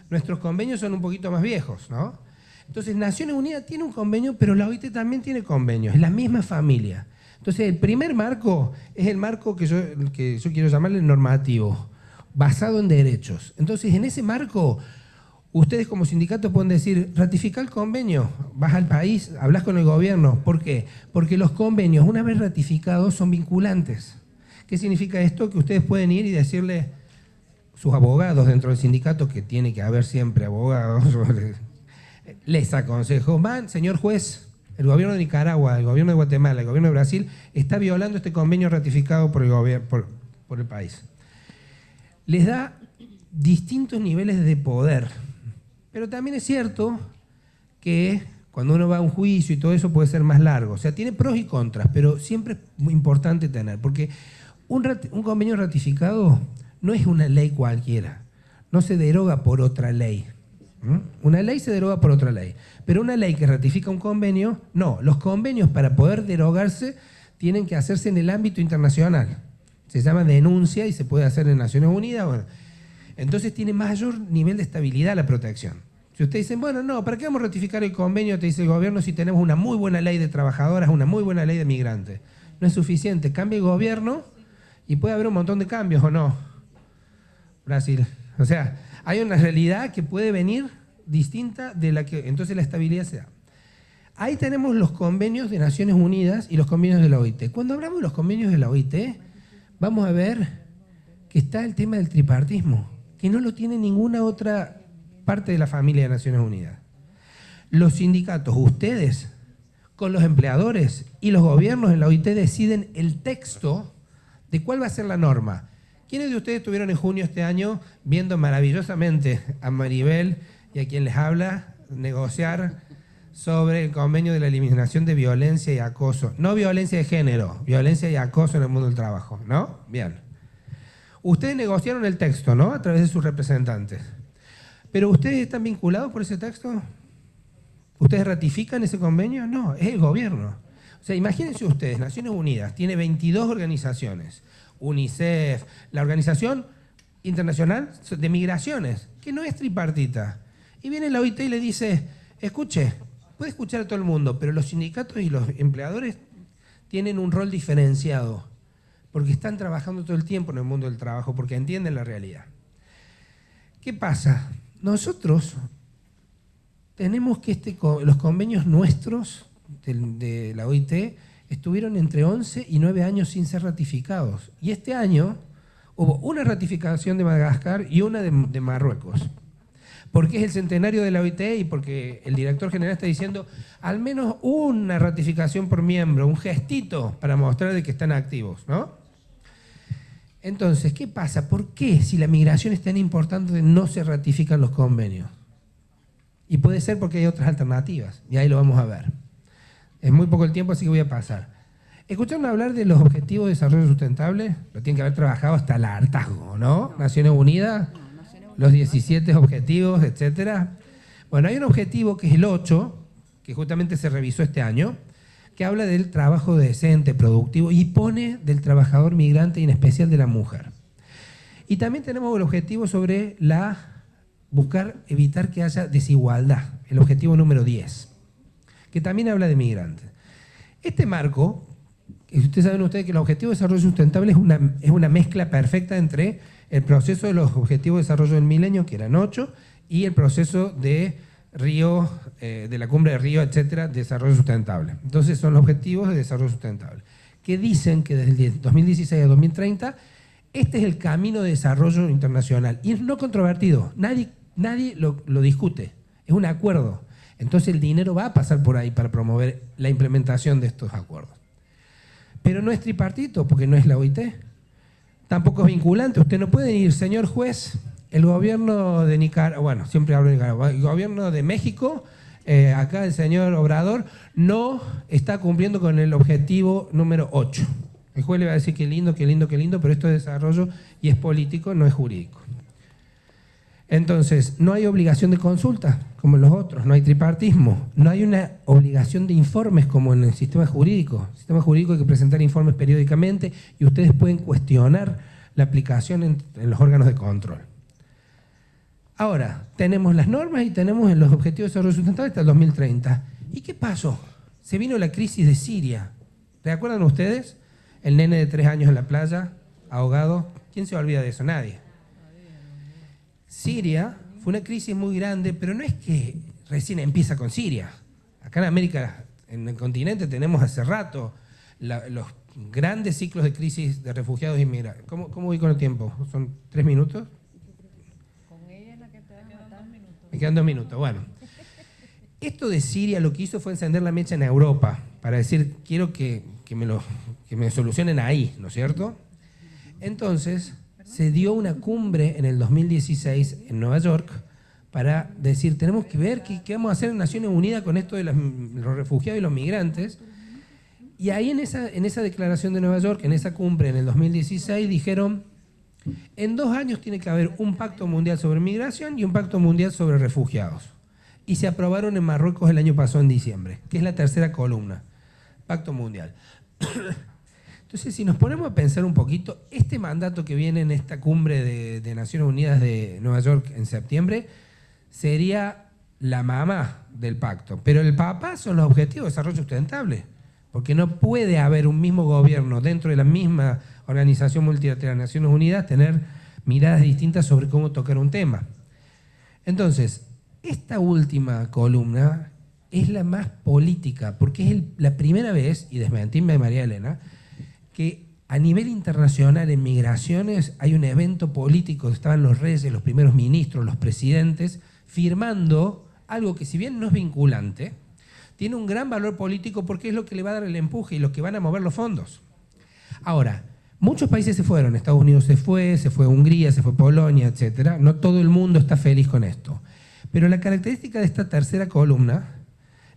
Nuestros convenios son un poquito más viejos, ¿no? Entonces, Naciones Unidas tiene un convenio, pero la OIT también tiene convenios, es la misma familia. Entonces, el primer marco es el marco que yo quiero llamarle normativo, basado en derechos. Entonces, en ese marco, ustedes como sindicato pueden decir, ratifica el convenio, vas al país, hablas con el gobierno. ¿Por qué? Porque los convenios, una vez ratificados, son vinculantes. ¿Qué significa esto? Que ustedes pueden ir y decirle a sus abogados dentro del sindicato, que tiene que haber siempre abogados, les aconsejo, señor juez, el gobierno de Nicaragua, el gobierno de Guatemala, el gobierno de Brasil, está violando este convenio ratificado por el país. Les da distintos niveles de poder, pero también es cierto que cuando uno va a un juicio y todo eso puede ser más largo. O sea, tiene pros y contras, pero siempre es muy importante tener, porque un convenio ratificado no es una ley cualquiera, no se deroga por otra ley. Una ley se deroga por otra ley, pero una ley que ratifica un convenio, no. Los convenios, para poder derogarse, tienen que hacerse en el ámbito internacional. Se llama denuncia y se puede hacer en Naciones Unidas. Bueno, entonces tiene mayor nivel de estabilidad la protección. Si ustedes dicen, bueno, no, ¿para qué vamos a ratificar el convenio? Te dice el gobierno, si tenemos una muy buena ley de trabajadoras, una muy buena ley de migrantes. No es suficiente, cambia el gobierno y puede haber un montón de cambios, ¿o no? Brasil. O sea, hay una realidad que puede venir distinta de la que entonces la estabilidad se da. Ahí tenemos los convenios de Naciones Unidas y los convenios de la OIT. Cuando hablamos de los convenios de la OIT, vamos a ver que está el tema del tripartismo, que no lo tiene ninguna otra parte de la familia de Naciones Unidas. Los sindicatos, ustedes, con los empleadores y los gobiernos en la OIT deciden el texto de cuál va a ser la norma. ¿Quiénes de ustedes estuvieron en junio este año viendo maravillosamente a Maribel y a quien les habla negociar sobre el convenio de la eliminación de violencia y acoso? No violencia de género, violencia y acoso en el mundo del trabajo, ¿no? Bien. Ustedes negociaron el texto, ¿no? A través de sus representantes. ¿Pero ustedes están vinculados por ese texto? ¿Ustedes ratifican ese convenio? No, es el gobierno. O sea, imagínense ustedes, Naciones Unidas tiene 22 organizaciones. UNICEF, la Organización Internacional de Migraciones, que no es tripartita. Y viene la OIT y le dice, escuche, puede escuchar a todo el mundo, pero los sindicatos y los empleadores tienen un rol diferenciado, porque están trabajando todo el tiempo en el mundo del trabajo, porque entienden la realidad. ¿Qué pasa? Nosotros tenemos que los convenios nuestros de la OIT estuvieron entre 11 y 9 años sin ser ratificados. Y este año hubo una ratificación de Madagascar y una de Marruecos. Porque es el centenario de la OIT y porque el director general está diciendo al menos una ratificación por miembro, un gestito para mostrar de que están activos, ¿no? Entonces, ¿qué pasa? ¿Por qué si la migración es tan importante no se ratifican los convenios? Y puede ser porque hay otras alternativas, y ahí lo vamos a ver. Es muy poco el tiempo, así que voy a pasar. ¿Escucharon hablar de los Objetivos de Desarrollo Sustentable? Lo tienen que haber trabajado hasta el hartazgo, ¿no? Naciones Unidas, los 17 objetivos, etcétera. Bueno, hay un objetivo que es el 8, que justamente se revisó este año, que habla del trabajo decente, productivo, y pone del trabajador migrante y en especial de la mujer. Y también tenemos el objetivo sobre evitar que haya desigualdad, el objetivo número 10. Que también habla de migrantes. Este marco, ustedes saben que el Objetivo de Desarrollo Sustentable es una mezcla perfecta entre el proceso de los Objetivos de Desarrollo del Milenio, que eran 8, y el proceso de Río, de la Cumbre de Río, etcétera, de Desarrollo Sustentable. Entonces son los Objetivos de Desarrollo Sustentable, que dicen que desde el 2016 a 2030, este es el camino de desarrollo internacional. Y es no controvertido, nadie lo discute, es un acuerdo. Entonces el dinero va a pasar por ahí para promover la implementación de estos acuerdos. Pero no es tripartito, porque no es la OIT. Tampoco es vinculante. Usted no puede ir, señor juez, el gobierno de Nicaragua, bueno, siempre hablo de Nicaragua, el gobierno de México acá el señor Obrador no está cumpliendo con el objetivo número 8. El juez le va a decir qué lindo, qué lindo, qué lindo, pero esto es desarrollo y es político, no es jurídico. Entonces, no hay obligación de consulta como en los otros, no hay tripartismo, no hay una obligación de informes como en el sistema jurídico. En el sistema jurídico hay que presentar informes periódicamente y ustedes pueden cuestionar la aplicación en los órganos de control. Ahora, tenemos las normas y tenemos los objetivos de desarrollo sustentable hasta el 2030. ¿Y qué pasó? Se vino la crisis de Siria. ¿Recuerdan ustedes? El nene de 3 años en la playa, ahogado. ¿Quién se olvida de eso? Nadie. Siria fue una crisis muy grande, pero no es que recién empieza con Siria. Acá en América, en el continente, tenemos hace rato los grandes ciclos de crisis de refugiados e inmigrantes. ¿Cómo voy con el tiempo? ¿Son 3 minutos? Me quedan 2 minutos. Bueno, esto de Siria lo que hizo fue encender la mecha en Europa para decir, quiero que me solucionen ahí, ¿no es cierto? Entonces, se dio una cumbre en el 2016 en Nueva York para decir, tenemos que ver qué vamos a hacer en Naciones Unidas con esto de los refugiados y los migrantes. Y ahí en esa declaración de Nueva York, en esa cumbre en el 2016, dijeron, en 2 años tiene que haber un pacto mundial sobre migración y un pacto mundial sobre refugiados. Y se aprobaron en Marruecos el año pasado en diciembre, que es la tercera columna, pacto mundial. Entonces, si nos ponemos a pensar un poquito, este mandato que viene en esta cumbre de Naciones Unidas de Nueva York en septiembre sería la mamá del pacto, pero el papá son los objetivos de desarrollo sustentable, porque no puede haber un mismo gobierno dentro de la misma organización multilateral de Naciones Unidas tener miradas distintas sobre cómo tocar un tema. Entonces, esta última columna es la más política, porque es la primera vez, y desmentime María Elena, que a nivel internacional en migraciones hay un evento político, estaban los reyes, los primeros ministros, los presidentes, firmando algo que si bien no es vinculante, tiene un gran valor político porque es lo que le va a dar el empuje y lo que van a mover los fondos. Ahora, muchos países se fueron, Estados Unidos se fue Hungría, se fue Polonia, etc. No todo el mundo está feliz con esto. Pero la característica de esta tercera columna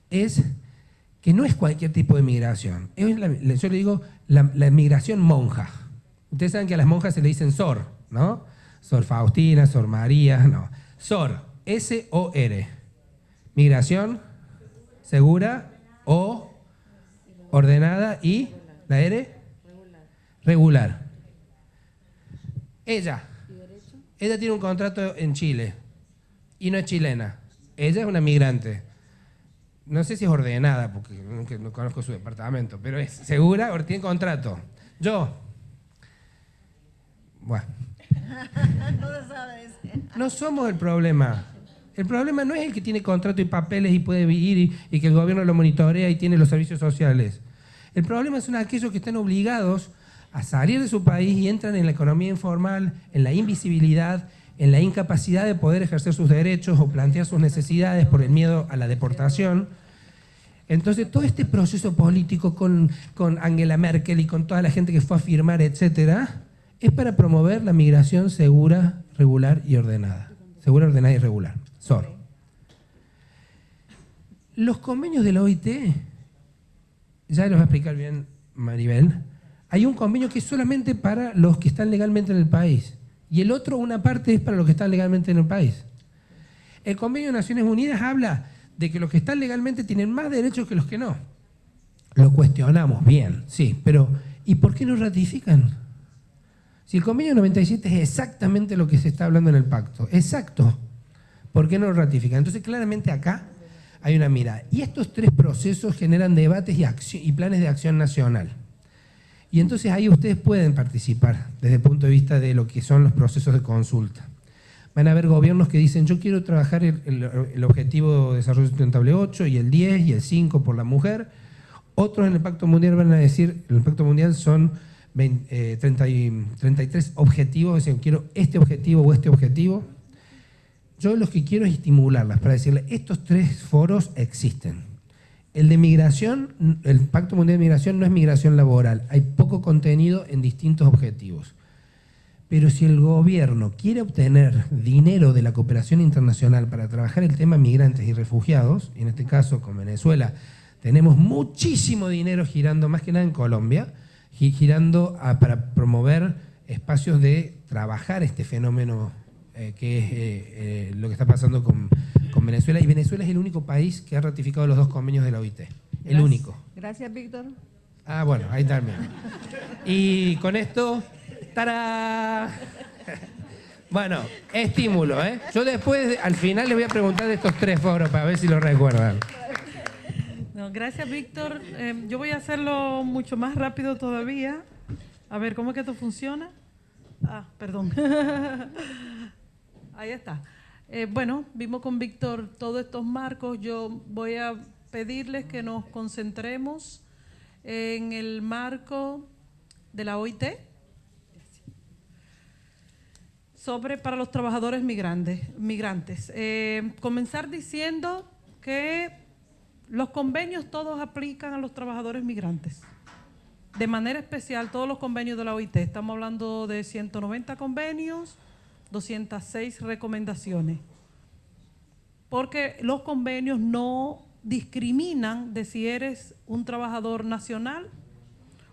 es que no es cualquier tipo de migración. Yo le digo la migración monja. Ustedes saben que a las monjas se le dicen Sor, ¿no? Sor Faustina, Sor María, no. Sor, S-O-R. Migración segura o ordenada y la R regular. Ella tiene un contrato en Chile y no es chilena. Ella es una migrante. No sé si es ordenada, porque no conozco su departamento, pero es segura o tiene contrato. Yo, bueno, no somos el problema. El problema no es el que tiene contrato y papeles y puede vivir y que el gobierno lo monitorea y tiene los servicios sociales. El problema son aquellos que están obligados a salir de su país y entran en la economía informal, en la invisibilidad, en la incapacidad de poder ejercer sus derechos o plantear sus necesidades por el miedo a la deportación. Entonces, todo este proceso político con Angela Merkel y con toda la gente que fue a firmar, etcétera, es para promover la migración segura, regular y ordenada. Segura, ordenada y regular. SOR. Los convenios de la OIT, ya los va a explicar bien Maribel, hay un convenio que es solamente para los que están legalmente en el país y el otro, una parte, es para los que están legalmente en el país. El convenio de Naciones Unidas habla de que los que están legalmente tienen más derechos que los que no. Lo cuestionamos, bien, sí, pero ¿y por qué no ratifican? Si el convenio 97 es exactamente lo que se está hablando en el pacto, exacto, ¿por qué no lo ratifican? Entonces, claramente acá hay una mirada. Y estos 3 procesos generan debates y planes de acción nacional. Y entonces ahí ustedes pueden participar desde el punto de vista de lo que son los procesos de consulta. Van a haber gobiernos que dicen, yo quiero trabajar el objetivo de desarrollo sustentable 8 y el 10 y el 5 por la mujer. Otros en el Pacto Mundial van a decir, el Pacto Mundial son 33 objetivos, es decir, quiero este objetivo o este objetivo. Yo lo que quiero es estimularlas para decirles, estos 3 foros existen. El de migración, el Pacto Mundial de Migración no es migración laboral, hay poco contenido en distintos objetivos. Pero si el gobierno quiere obtener dinero de la cooperación internacional para trabajar el tema migrantes y refugiados, y en este caso con Venezuela tenemos muchísimo dinero girando, más que nada en Colombia, girando para promover espacios de trabajar este fenómeno que es lo que está pasando con Venezuela. Y Venezuela es el único país que ha ratificado los 2 convenios de la OIT. El único. Gracias, Víctor. Ah, bueno, ahí también. Y con esto, ¡tará! Bueno, estímulo, ¿eh? Yo después, al final, les voy a preguntar de estos 3 foros para ver si lo recuerdan. No, gracias, Víctor. Yo voy a hacerlo mucho más rápido todavía. A ver, ¿cómo es que esto funciona? Ah, perdón. Ahí está. Bueno, vimos con Víctor todos estos marcos. Yo voy a pedirles que nos concentremos en el marco de la OIT para los trabajadores migrantes. Comenzar diciendo que los convenios todos aplican a los trabajadores migrantes. De manera especial, todos los convenios de la OIT. Estamos hablando de 190 convenios, 206 recomendaciones. Porque los convenios no discriminan de si eres un trabajador nacional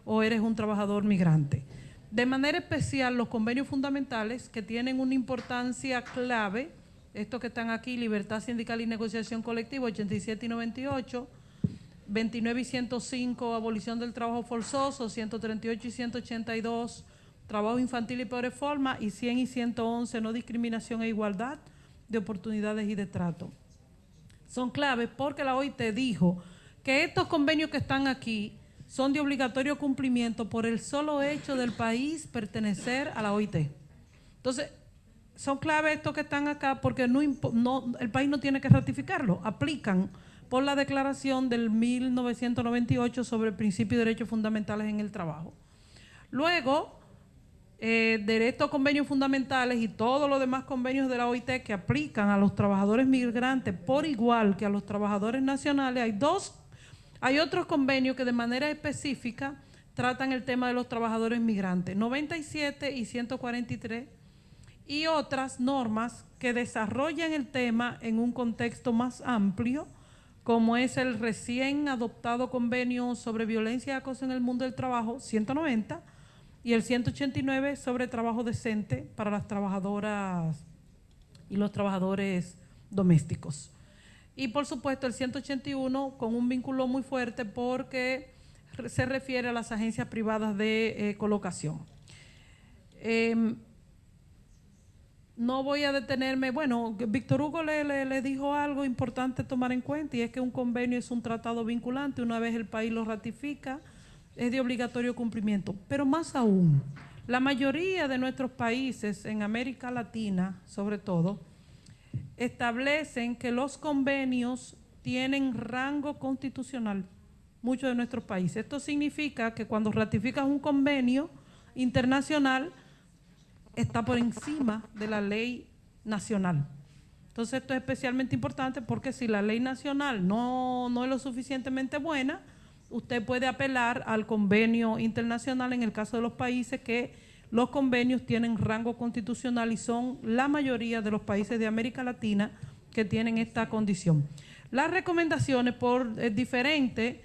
o eres un trabajador migrante. De manera especial, los convenios fundamentales que tienen una importancia clave, estos que están aquí, libertad sindical y negociación colectiva, 87 y 98, 29 y 105, abolición del trabajo forzoso, 138 y 182, trabajo infantil y peores formas, y 100 y 111, no discriminación e igualdad de oportunidades y de trato. Son claves porque la OIT dijo que estos convenios que están aquí son de obligatorio cumplimiento por el solo hecho del país pertenecer a la OIT. Entonces, son claves estos que están acá porque el país no tiene que ratificarlo, aplican por la declaración del 1998 sobre el principio y derechos fundamentales en el trabajo. Luego, de estos convenios fundamentales y todos los demás convenios de la OIT que aplican a los trabajadores migrantes por igual que a los trabajadores nacionales, hay otros convenios que de manera específica tratan el tema de los trabajadores migrantes, 97 y 143, y otras normas que desarrollan el tema en un contexto más amplio, como es el recién adoptado convenio sobre violencia y acoso en el mundo del trabajo, 190, y el 189 sobre trabajo decente para las trabajadoras y los trabajadores domésticos. Y por supuesto el 181 con un vínculo muy fuerte porque se refiere a las agencias privadas de colocación. No voy a detenerme, bueno, Víctor Hugo le dijo algo importante tomar en cuenta, y es que un convenio es un tratado vinculante, una vez el país lo ratifica, es de obligatorio cumplimiento. Pero más aún, la mayoría de nuestros países, en América Latina sobre todo, establecen que los convenios tienen rango constitucional, muchos de nuestros países. Esto significa que cuando ratificas un convenio internacional, está por encima de la ley nacional. Entonces esto es especialmente importante porque si la ley nacional no es lo suficientemente buena, usted puede apelar al convenio internacional en el caso de los países que los convenios tienen rango constitucional, y son la mayoría de los países de América Latina que tienen esta condición. Las recomendaciones diferentes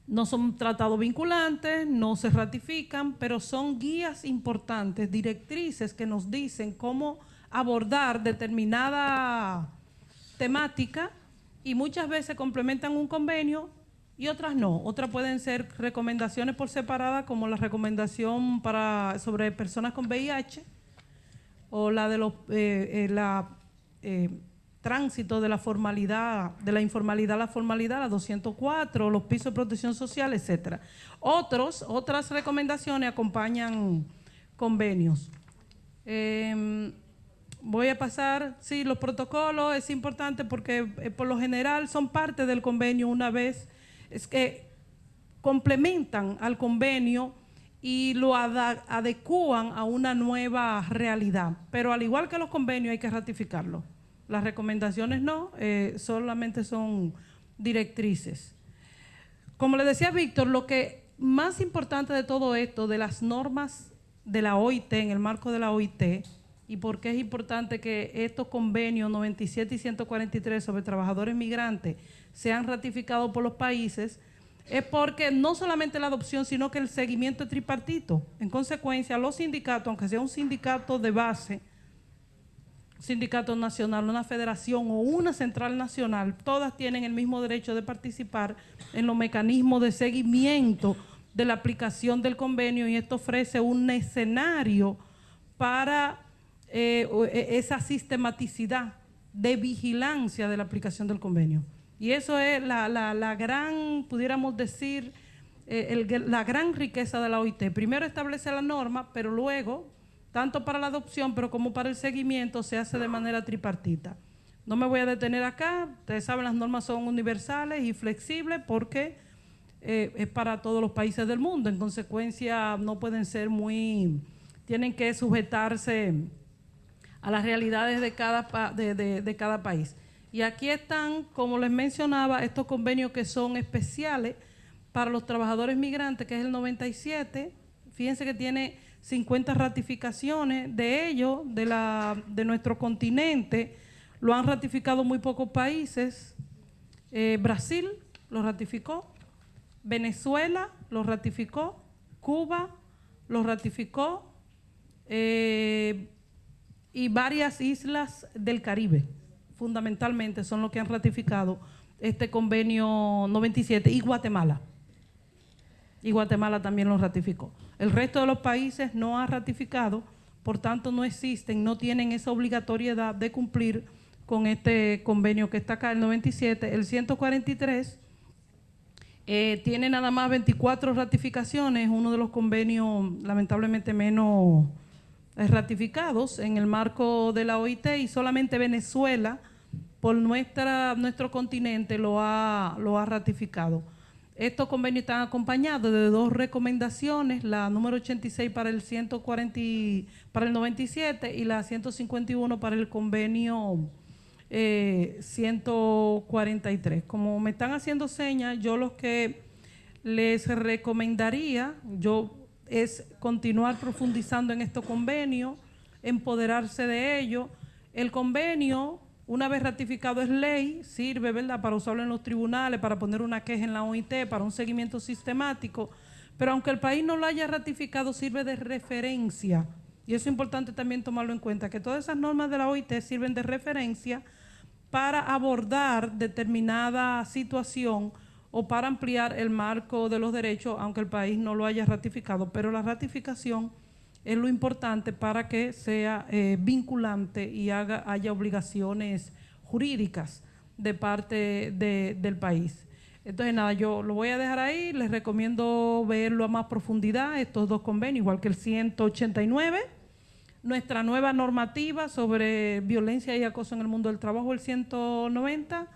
no son tratados vinculantes, no se ratifican, pero son guías importantes, directrices que nos dicen cómo abordar determinada temática, y muchas veces complementan un convenio y otras no. Otras pueden ser recomendaciones por separada, como la recomendación sobre personas con VIH, o la de los tránsito de la formalidad, de la informalidad a la formalidad, la 204, los pisos de protección social, etcétera. Otras recomendaciones acompañan convenios. Voy a pasar, sí, los protocolos es importante porque por lo general son parte del convenio una vez, es que complementan al convenio y lo adecúan a una nueva realidad. Pero al igual que los convenios hay que ratificarlos. Las recomendaciones no, solamente son directrices. Como le decía Víctor, lo que más importante de todo esto, de las normas de la OIT, en el marco de la OIT, y por qué es importante que estos convenios 97 y 143 sobre trabajadores migrantes sean ratificados por los países, es porque no solamente la adopción, sino que el seguimiento es tripartito. En consecuencia, los sindicatos, aunque sea un sindicato de base, sindicato nacional, una federación o una central nacional, todas tienen el mismo derecho de participar en los mecanismos de seguimiento de la aplicación del convenio, y esto ofrece un escenario para esa sistematicidad de vigilancia de la aplicación del convenio. Y eso es la gran, pudiéramos decir, la gran riqueza de la OIT. Primero establece la norma, pero luego, tanto para la adopción, pero como para el seguimiento, se hace de manera tripartita. No me voy a detener acá. Ustedes saben, las normas son universales y flexibles porque es para todos los países del mundo. En consecuencia, no pueden ser tienen que sujetarse a las realidades de cada país. Y aquí están, como les mencionaba, estos convenios que son especiales para los trabajadores migrantes, que es el 97. Fíjense que tiene 50 ratificaciones. De ellos, de nuestro continente, lo han ratificado muy pocos países. Brasil lo ratificó, Venezuela lo ratificó, Cuba lo ratificó, y varias islas del Caribe, fundamentalmente, son los que han ratificado este convenio 97, y Guatemala. Y Guatemala también lo ratificó. El resto de los países no ha ratificado, por tanto no existen, no tienen esa obligatoriedad de cumplir con este convenio que está acá, el 97. El 143 tiene nada más 24 ratificaciones, uno de los convenios lamentablemente menos ratificados en el marco de la OIT, y solamente Venezuela, por nuestro continente, lo ha ratificado. Estos convenios están acompañados de 2 recomendaciones, la número 86 para el para el 97 y la 151 para el convenio 143. Como me están haciendo señas, yo lo que les recomendaría es continuar profundizando en estos convenios, empoderarse de ellos. El convenio, una vez ratificado, es ley, sirve, ¿verdad?, para usarlo en los tribunales, para poner una queja en la OIT, para un seguimiento sistemático, pero aunque el país no lo haya ratificado, sirve de referencia, y eso es importante también tomarlo en cuenta, que todas esas normas de la OIT sirven de referencia para abordar determinada situación o para ampliar el marco de los derechos, aunque el país no lo haya ratificado, pero la ratificación es lo importante para que sea vinculante y haya obligaciones jurídicas de parte del país. Entonces, nada, yo lo voy a dejar ahí. Les recomiendo verlo a más profundidad, estos 2 convenios, igual que el 189, nuestra nueva normativa sobre violencia y acoso en el mundo del trabajo, el 190,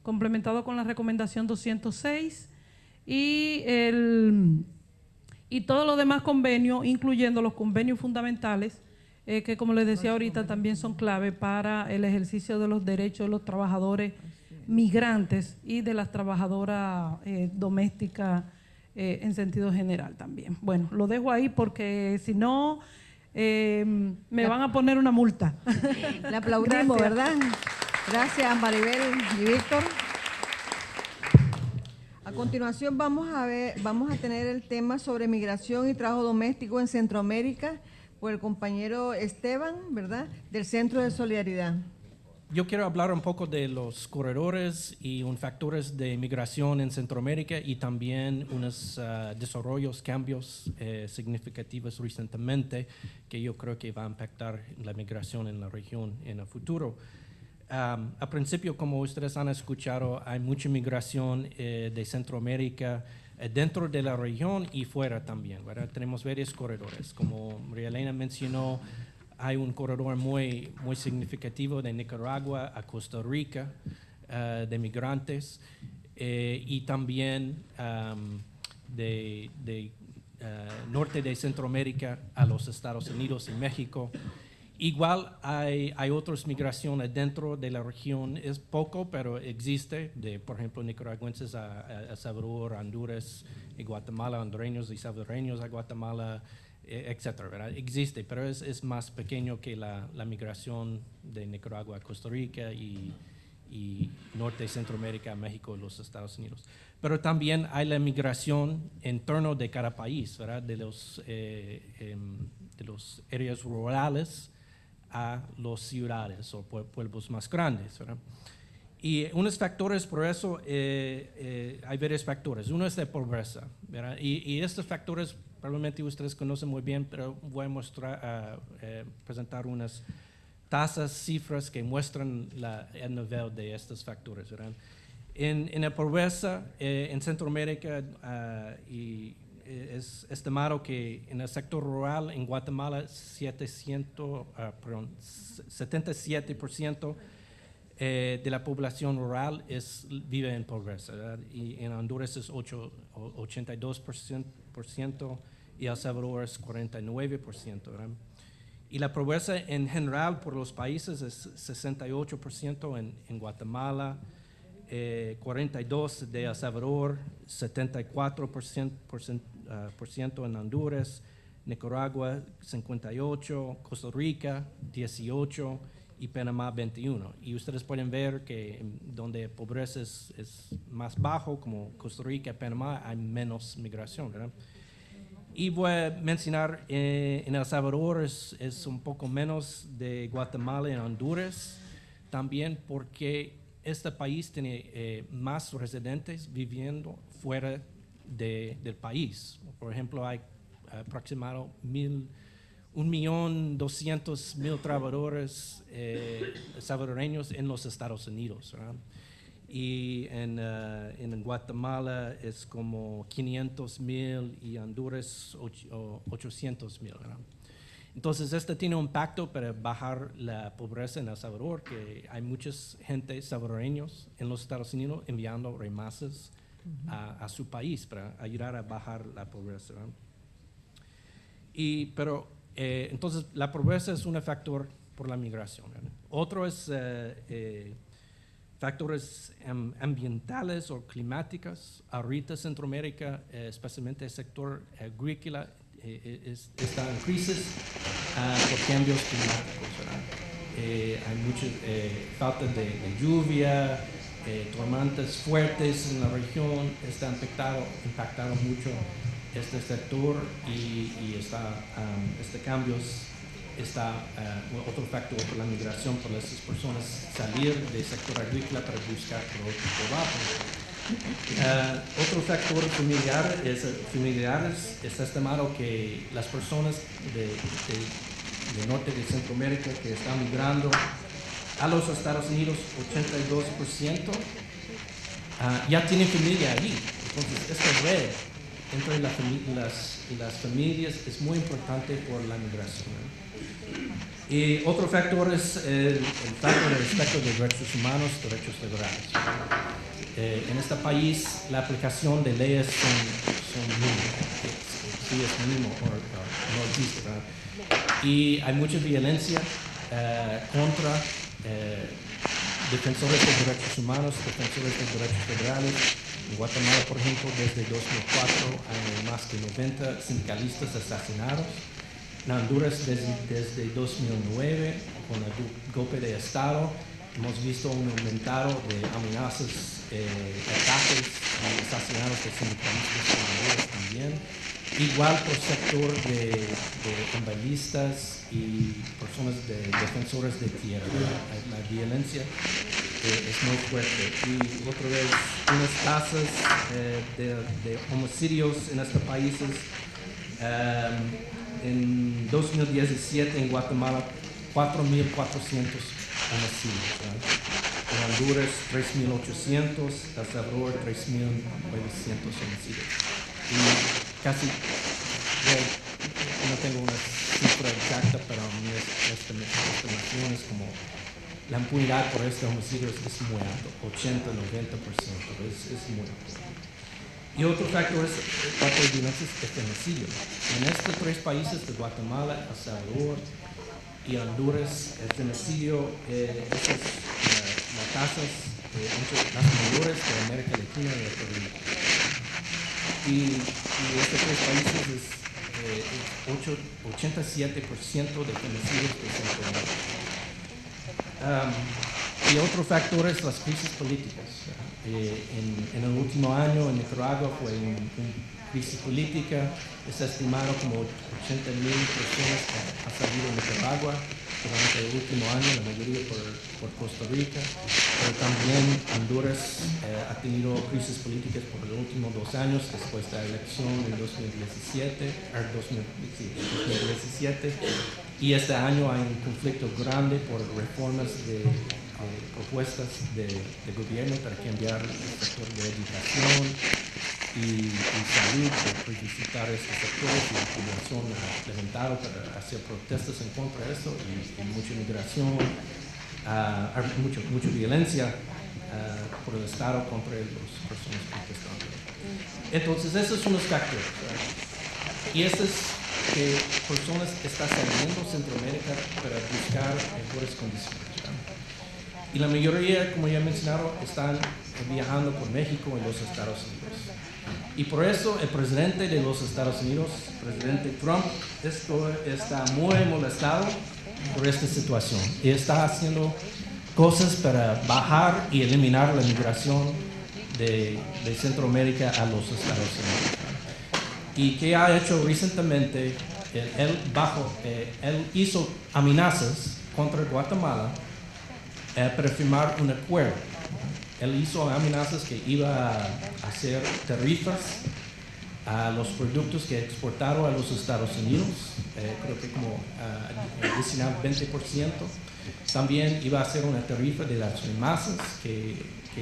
complementado con la recomendación 206, y todos los demás convenios, incluyendo los convenios fundamentales, que como les decía ahorita también son clave para el ejercicio de los derechos de los trabajadores migrantes y de las trabajadoras domésticas en sentido general también. Bueno, lo dejo ahí porque si no me van a poner una multa. Le aplaudimos, ¿verdad? Gracias, Maribel y Víctor. A continuación vamos a tener el tema sobre migración y trabajo doméstico en Centroamérica por el compañero Esteban, ¿verdad?, del Centro de Solidaridad. Yo quiero hablar un poco de los corredores y factores de migración en Centroamérica y también unos desarrollos, cambios significativos recientemente que yo creo que va a impactar la migración en la región en el futuro. Al principio, como ustedes han escuchado, hay mucha migración de Centroamérica dentro de la región y fuera también, ¿verdad? Tenemos varios corredores. Como María Elena mencionó, hay un corredor muy significativo de Nicaragua a Costa Rica de migrantes y también de norte de Centroamérica a los Estados Unidos y México. Igual hay otras migraciones dentro de la región, es poco, pero existe, por ejemplo, nicaragüenses a Salvador, Honduras y Guatemala, hondureños y salvadoreños a Guatemala, etcétera, ¿verdad? Existe, pero es más pequeño que la migración de Nicaragua a Costa Rica y Norte y Centroamérica a México y los Estados Unidos. Pero también hay la migración interna de cada país, ¿verdad? De los áreas rurales a las ciudades o pueblos más grandes, ¿verdad? Y unos factores por eso, hay varios factores. Uno es de pobreza, ¿verdad? Y estos factores probablemente ustedes conocen muy bien, pero voy a presentar unas tasas, cifras que muestran el nivel de estos factores, ¿verdad? En la pobreza en Centroamérica es estimado que en el sector rural en Guatemala 77% de la población rural vive en pobreza, ¿verdad? Y en Honduras es 82% y El Salvador es 49%, ¿verdad? Y la pobreza en general por los países es 68% en Guatemala, 42% de El Salvador, 74% en Honduras, Nicaragua 58%, Costa Rica 18% y Panamá 21%. Y ustedes pueden ver que donde pobreza es más bajo, como Costa Rica y Panamá, hay menos migración, ¿verdad? Y voy a mencionar, en El Salvador es un poco menos de Guatemala y Honduras, también porque este país tiene más residentes viviendo fuera del país. Por ejemplo, hay aproximadamente 1.200.000 trabajadores salvadoreños en los Estados Unidos, ¿verdad? Y en Guatemala es como 500.000 y Honduras 800.000, ¿verdad? Entonces, esto tiene un impacto para bajar la pobreza en El Salvador, que hay mucha gente salvadoreños en los Estados Unidos enviando remesas a su país para ayudar a bajar la pobreza, ¿verdad? Entonces, la pobreza es un factor por la migración, ¿verdad? Otro es factores ambientales o climáticos. Ahorita Centroamérica, especialmente el sector agrícola, está en crisis por cambios climáticos, ¿verdad? Hay mucha falta de lluvia, tormentas fuertes en la región, está impactado mucho este sector y este cambios está otro factor por la migración, por estas personas salir del sector agrícola para buscar otro trabajo. Otro factor familiares es estimado que las personas de Norte de Centroamérica que están migrando a los Estados Unidos, 82%, ya tienen familia allí. Entonces, esta red entre las familias es muy importante por la migración. Y otro factor es el factor de respeto de derechos humanos, derechos laborales. En este país la aplicación de leyes son mínimas, sí es mínimo o no existe, ¿verdad? Y hay mucha violencia contra defensores de derechos humanos, defensores de derechos laborales. En Guatemala, por ejemplo, desde 2004 hay más de 90 sindicalistas asesinados. En Honduras, desde 2009, con el golpe de Estado, hemos visto un aumentado de amenazas, ataques y asesinatos de sindicalistas en Honduras también. Igual por sector de ambientalistas y personas defensores de tierra. La violencia es muy fuerte. Y otra vez, unas tasas de homicidios en estos países. En 2017 en Guatemala 4.400 homicidios. En Honduras 3.800, El Salvador 3.900 homicidios. Y casi, no tengo una cifra exacta, pero mi estimación es como la impunidad por este homicidio es muy alto, 80-90%, es muy alto. Y otro factor es parte de violencia es el femicidio. En estos tres países de Guatemala, El Salvador y Honduras, el femicidio es las tasas entre las mayores de América Latina y el Caribe. Y estos tres países 87% de femicidios de Centroamérica. Y otro factor es las crisis políticas. En el último año en Nicaragua fue una crisis política. Es estimado como 80,000 personas que han salido de Nicaragua durante el último año, la mayoría por Costa Rica. Pero también Honduras ha tenido crisis políticas por los últimos 2 años después de la elección en 2017. Y este año hay un conflicto grande por reformas de propuestas de gobierno para cambiar el sector de educación y salud, para visitar estos sectores, y la población ha levantado para hacer protestas en contra de eso, y mucha migración, mucha violencia por el Estado contra las personas protestando. Entonces, esos son los factores. Y estas que personas están saliendo a Centroamérica para buscar mejores condiciones. Y la mayoría, como ya he mencionado, están viajando por México y los Estados Unidos. Y por eso el presidente de los Estados Unidos, el presidente Trump, está muy molestado por esta situación. Y está haciendo cosas para bajar y eliminar la migración de Centroamérica a los Estados Unidos. ¿Y qué ha hecho recientemente? Él hizo amenazas contra Guatemala para firmar un acuerdo. Él hizo amenazas que iba a hacer tarifas a los productos que exportaron a los Estados Unidos, creo que como 20%. También iba a hacer una tarifa de las remesas que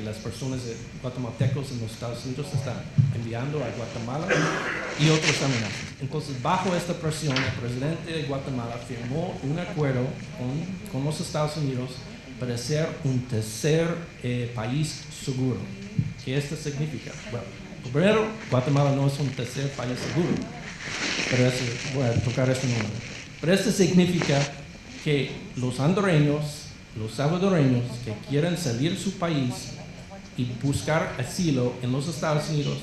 las personas guatemaltecos en los Estados Unidos están enviando a Guatemala, y otras amenazas. Entonces, bajo esta presión, el presidente de Guatemala firmó un acuerdo con los Estados Unidos para ser un tercer país seguro. ¿Qué esto significa? Bueno, primero, Guatemala no es un tercer país seguro, pero voy a tocar este número. Pero esto significa que los hondureños, los salvadoreños que quieren salir de su país y buscar asilo en los Estados Unidos,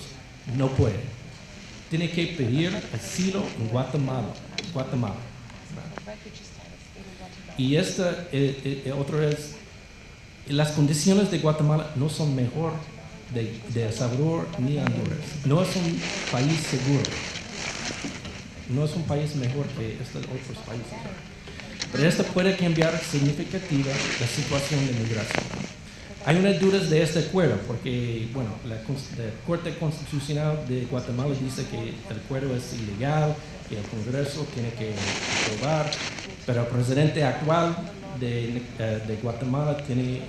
no pueden. Tienen que pedir asilo en Guatemala. Y otra vez, las condiciones de Guatemala no son mejor de El Salvador ni Honduras. No es un país seguro. No es un país mejor que estos otros países. Pero esto puede cambiar significativa la situación de migración. Hay unas dudas de este acuerdo, porque bueno, la Corte Constitucional de Guatemala dice que el acuerdo es ilegal, que el Congreso tiene que aprobar, pero el presidente actual de Guatemala tiene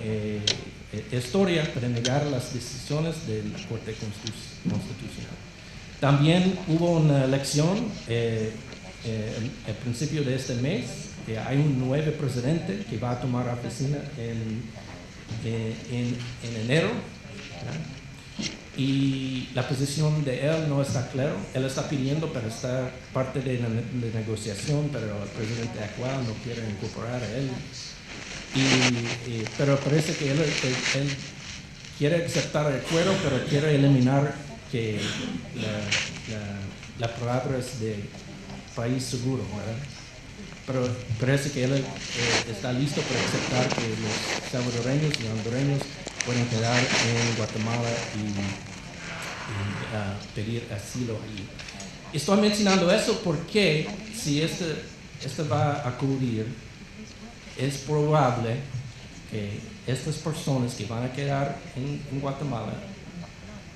historia para negar las decisiones de la Corte Constitucional. También hubo una elección al principio de este mes. Hay un nuevo presidente que va a tomar oficina en enero, ¿verdad? Y la posición de él no está clara. Él está pidiendo para estar parte de la negociación, pero el presidente actual no quiere incorporar a él. Pero parece que él quiere aceptar el acuerdo, pero quiere eliminar que la palabra es de país seguro, ¿verdad? Pero parece que él está listo para aceptar que los salvadoreños y hondureños pueden quedar en Guatemala y pedir asilo allí. Estoy mencionando eso porque si esto va a ocurrir, es probable que estas personas que van a quedar en Guatemala,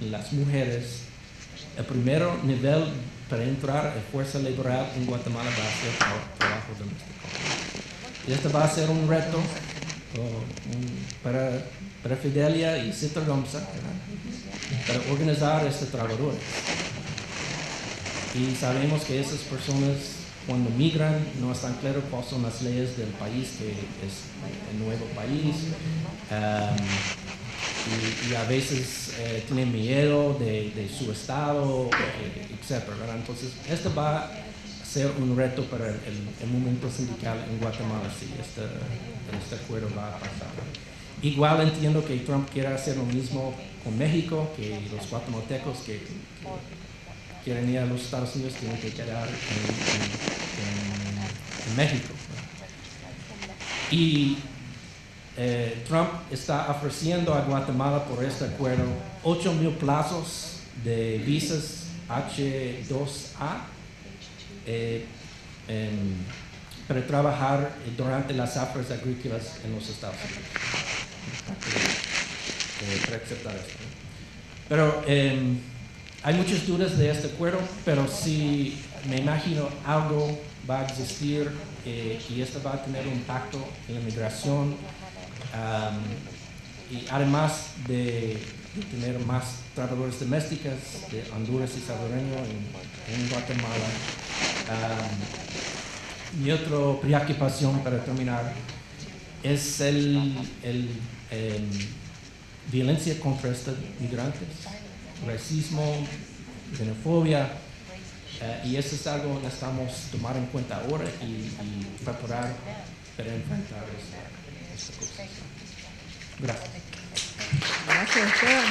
las mujeres, el primer nivel para entrar a fuerza laboral en Guatemala va a ser trabajo doméstico. Y esto va a ser un reto para Fidelia y Cita Gomza para organizar estos trabajadores. Y sabemos que esas personas, cuando migran, no están claros cuáles son las leyes del país, que es el nuevo país. Y a veces tienen miedo de su estado, etc. Entonces, esto va a ser un reto para el movimiento sindical en Guatemala si este acuerdo va a pasar. Igual entiendo que Trump quiere hacer lo mismo con México, que los guatemaltecos que quieren ir a los Estados Unidos tienen que quedar en México. Y Trump está ofreciendo a Guatemala por este acuerdo 8,000 plazos de visas H2A para trabajar durante las zafras agrícolas en los Estados Unidos. Para aceptar esto. Pero hay muchas dudas de este acuerdo, pero sí me imagino algo va a existir y esto va a tener un impacto en la migración y además de tener más trabajadores domésticos de Honduras y Salvadoreño en Guatemala. Mi otra preocupación para terminar es el violencia contra estos migrantes, racismo, xenofobia, y eso es algo que necesitamos tomar en cuenta ahora y preparar para enfrentar esta cosa. Gracias. Gracias, Esteban.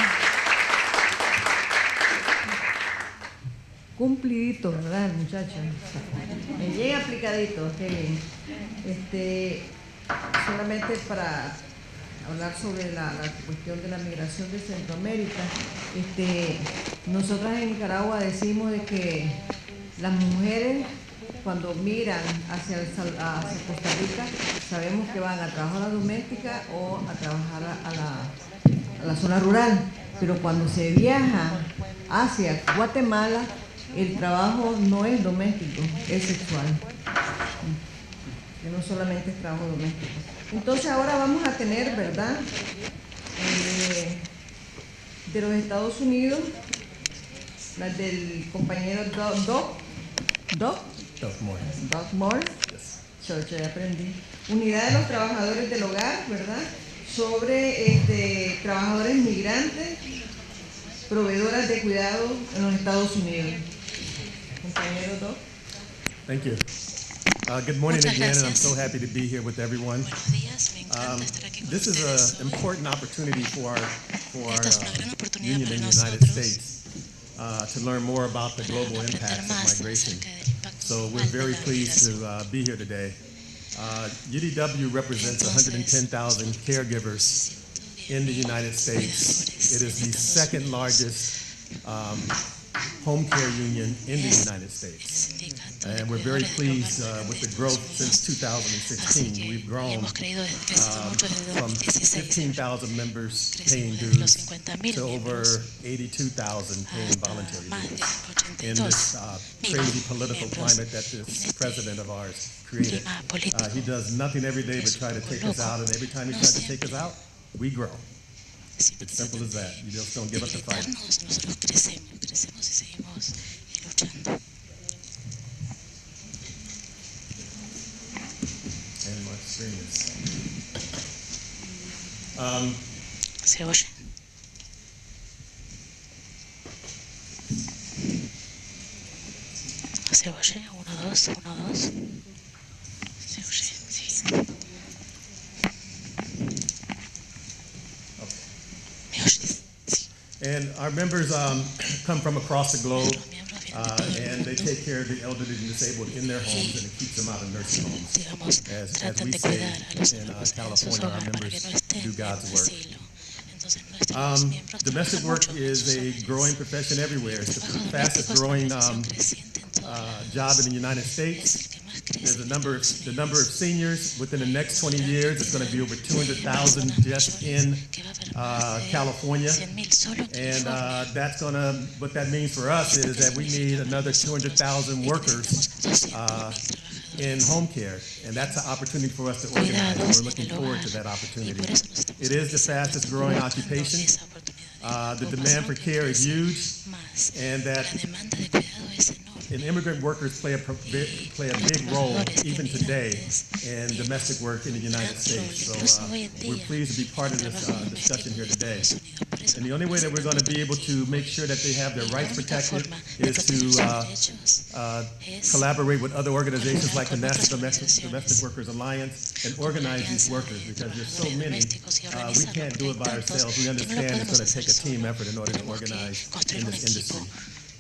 Cumplidito, ¿verdad, muchacha? Me llega aplicadito, qué bien. Solamente para hablar sobre la cuestión de la migración de Centroamérica. Nosotras en Nicaragua decimos de que las mujeres cuando miran hacia Costa Rica sabemos que van a trabajar a la doméstica o a trabajar a la zona rural, pero cuando se viaja hacia Guatemala el trabajo no es doméstico, es sexual, que no solamente es trabajo doméstico. Entonces ahora vamos a tener, ¿verdad?, de los Estados Unidos, las del compañero Doug Moore, ya aprendí. Unidad de los trabajadores del hogar, ¿verdad?, sobre trabajadores migrantes, proveedoras de cuidado en los Estados Unidos. Compañero Doug. Thank you. Good morning again, and I'm so happy to be here with everyone. This is an important opportunity for our union in the United States to learn more about the global impacts of migration. So we're very pleased to be here today. UDW represents 110,000 caregivers in the United States. It is the second largest home care union in the United States. And we're very pleased with the growth since 2016. We've grown from 15,000 members paying dues to over 82,000 paying voluntary dues in this crazy political climate that this president of ours created. He does nothing every day but try to take us out, and every time he tries to take us out, we grow. It's simple as that. You just don't give up the fight. And my screen is. Se oye. Se oye. 1, 2, 1, 2. Se oye. Sí. And our members come from across the globe, and they take care of the elderly and disabled in their homes, and it keeps them out of nursing homes. As we say in California, our members do God's work. Domestic work is a growing profession everywhere. It's the fastest growing job in the United States. There's the number of seniors within the next 20 years. It's going to be over 200,000 just in California, and that's going to. What that means for us is that we need another 200,000 workers in home care, and that's an opportunity for us to organize. And we're looking forward to that opportunity. It is the fastest growing occupation. The demand for care is huge, and that. And immigrant workers play a big role even today in domestic work in the United States. So we're pleased to be part of this discussion here today. And the only way that we're going to be able to make sure that they have their rights protected is to collaborate with other organizations like the National Domestic Workers Alliance and organize these workers, because there's so many. We can't do it by ourselves. We understand it's going to take a team effort in order to organize in this industry.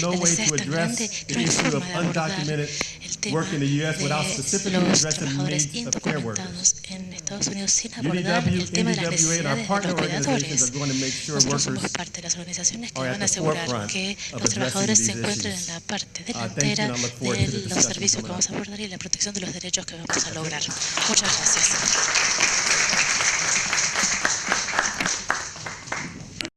there's no way to address the issue of undocumented work in the U.S. without specifically addressing the needs of care workers. En Estados Unidos sin abordar el tema de las necesidades de los cuidadores. Nosotros somos parte de las organizaciones que van a asegurar que los trabajadores se encuentren en la parte delantera de los servicios que vamos a abordar y la protección de los derechos que vamos a lograr. Muchas gracias.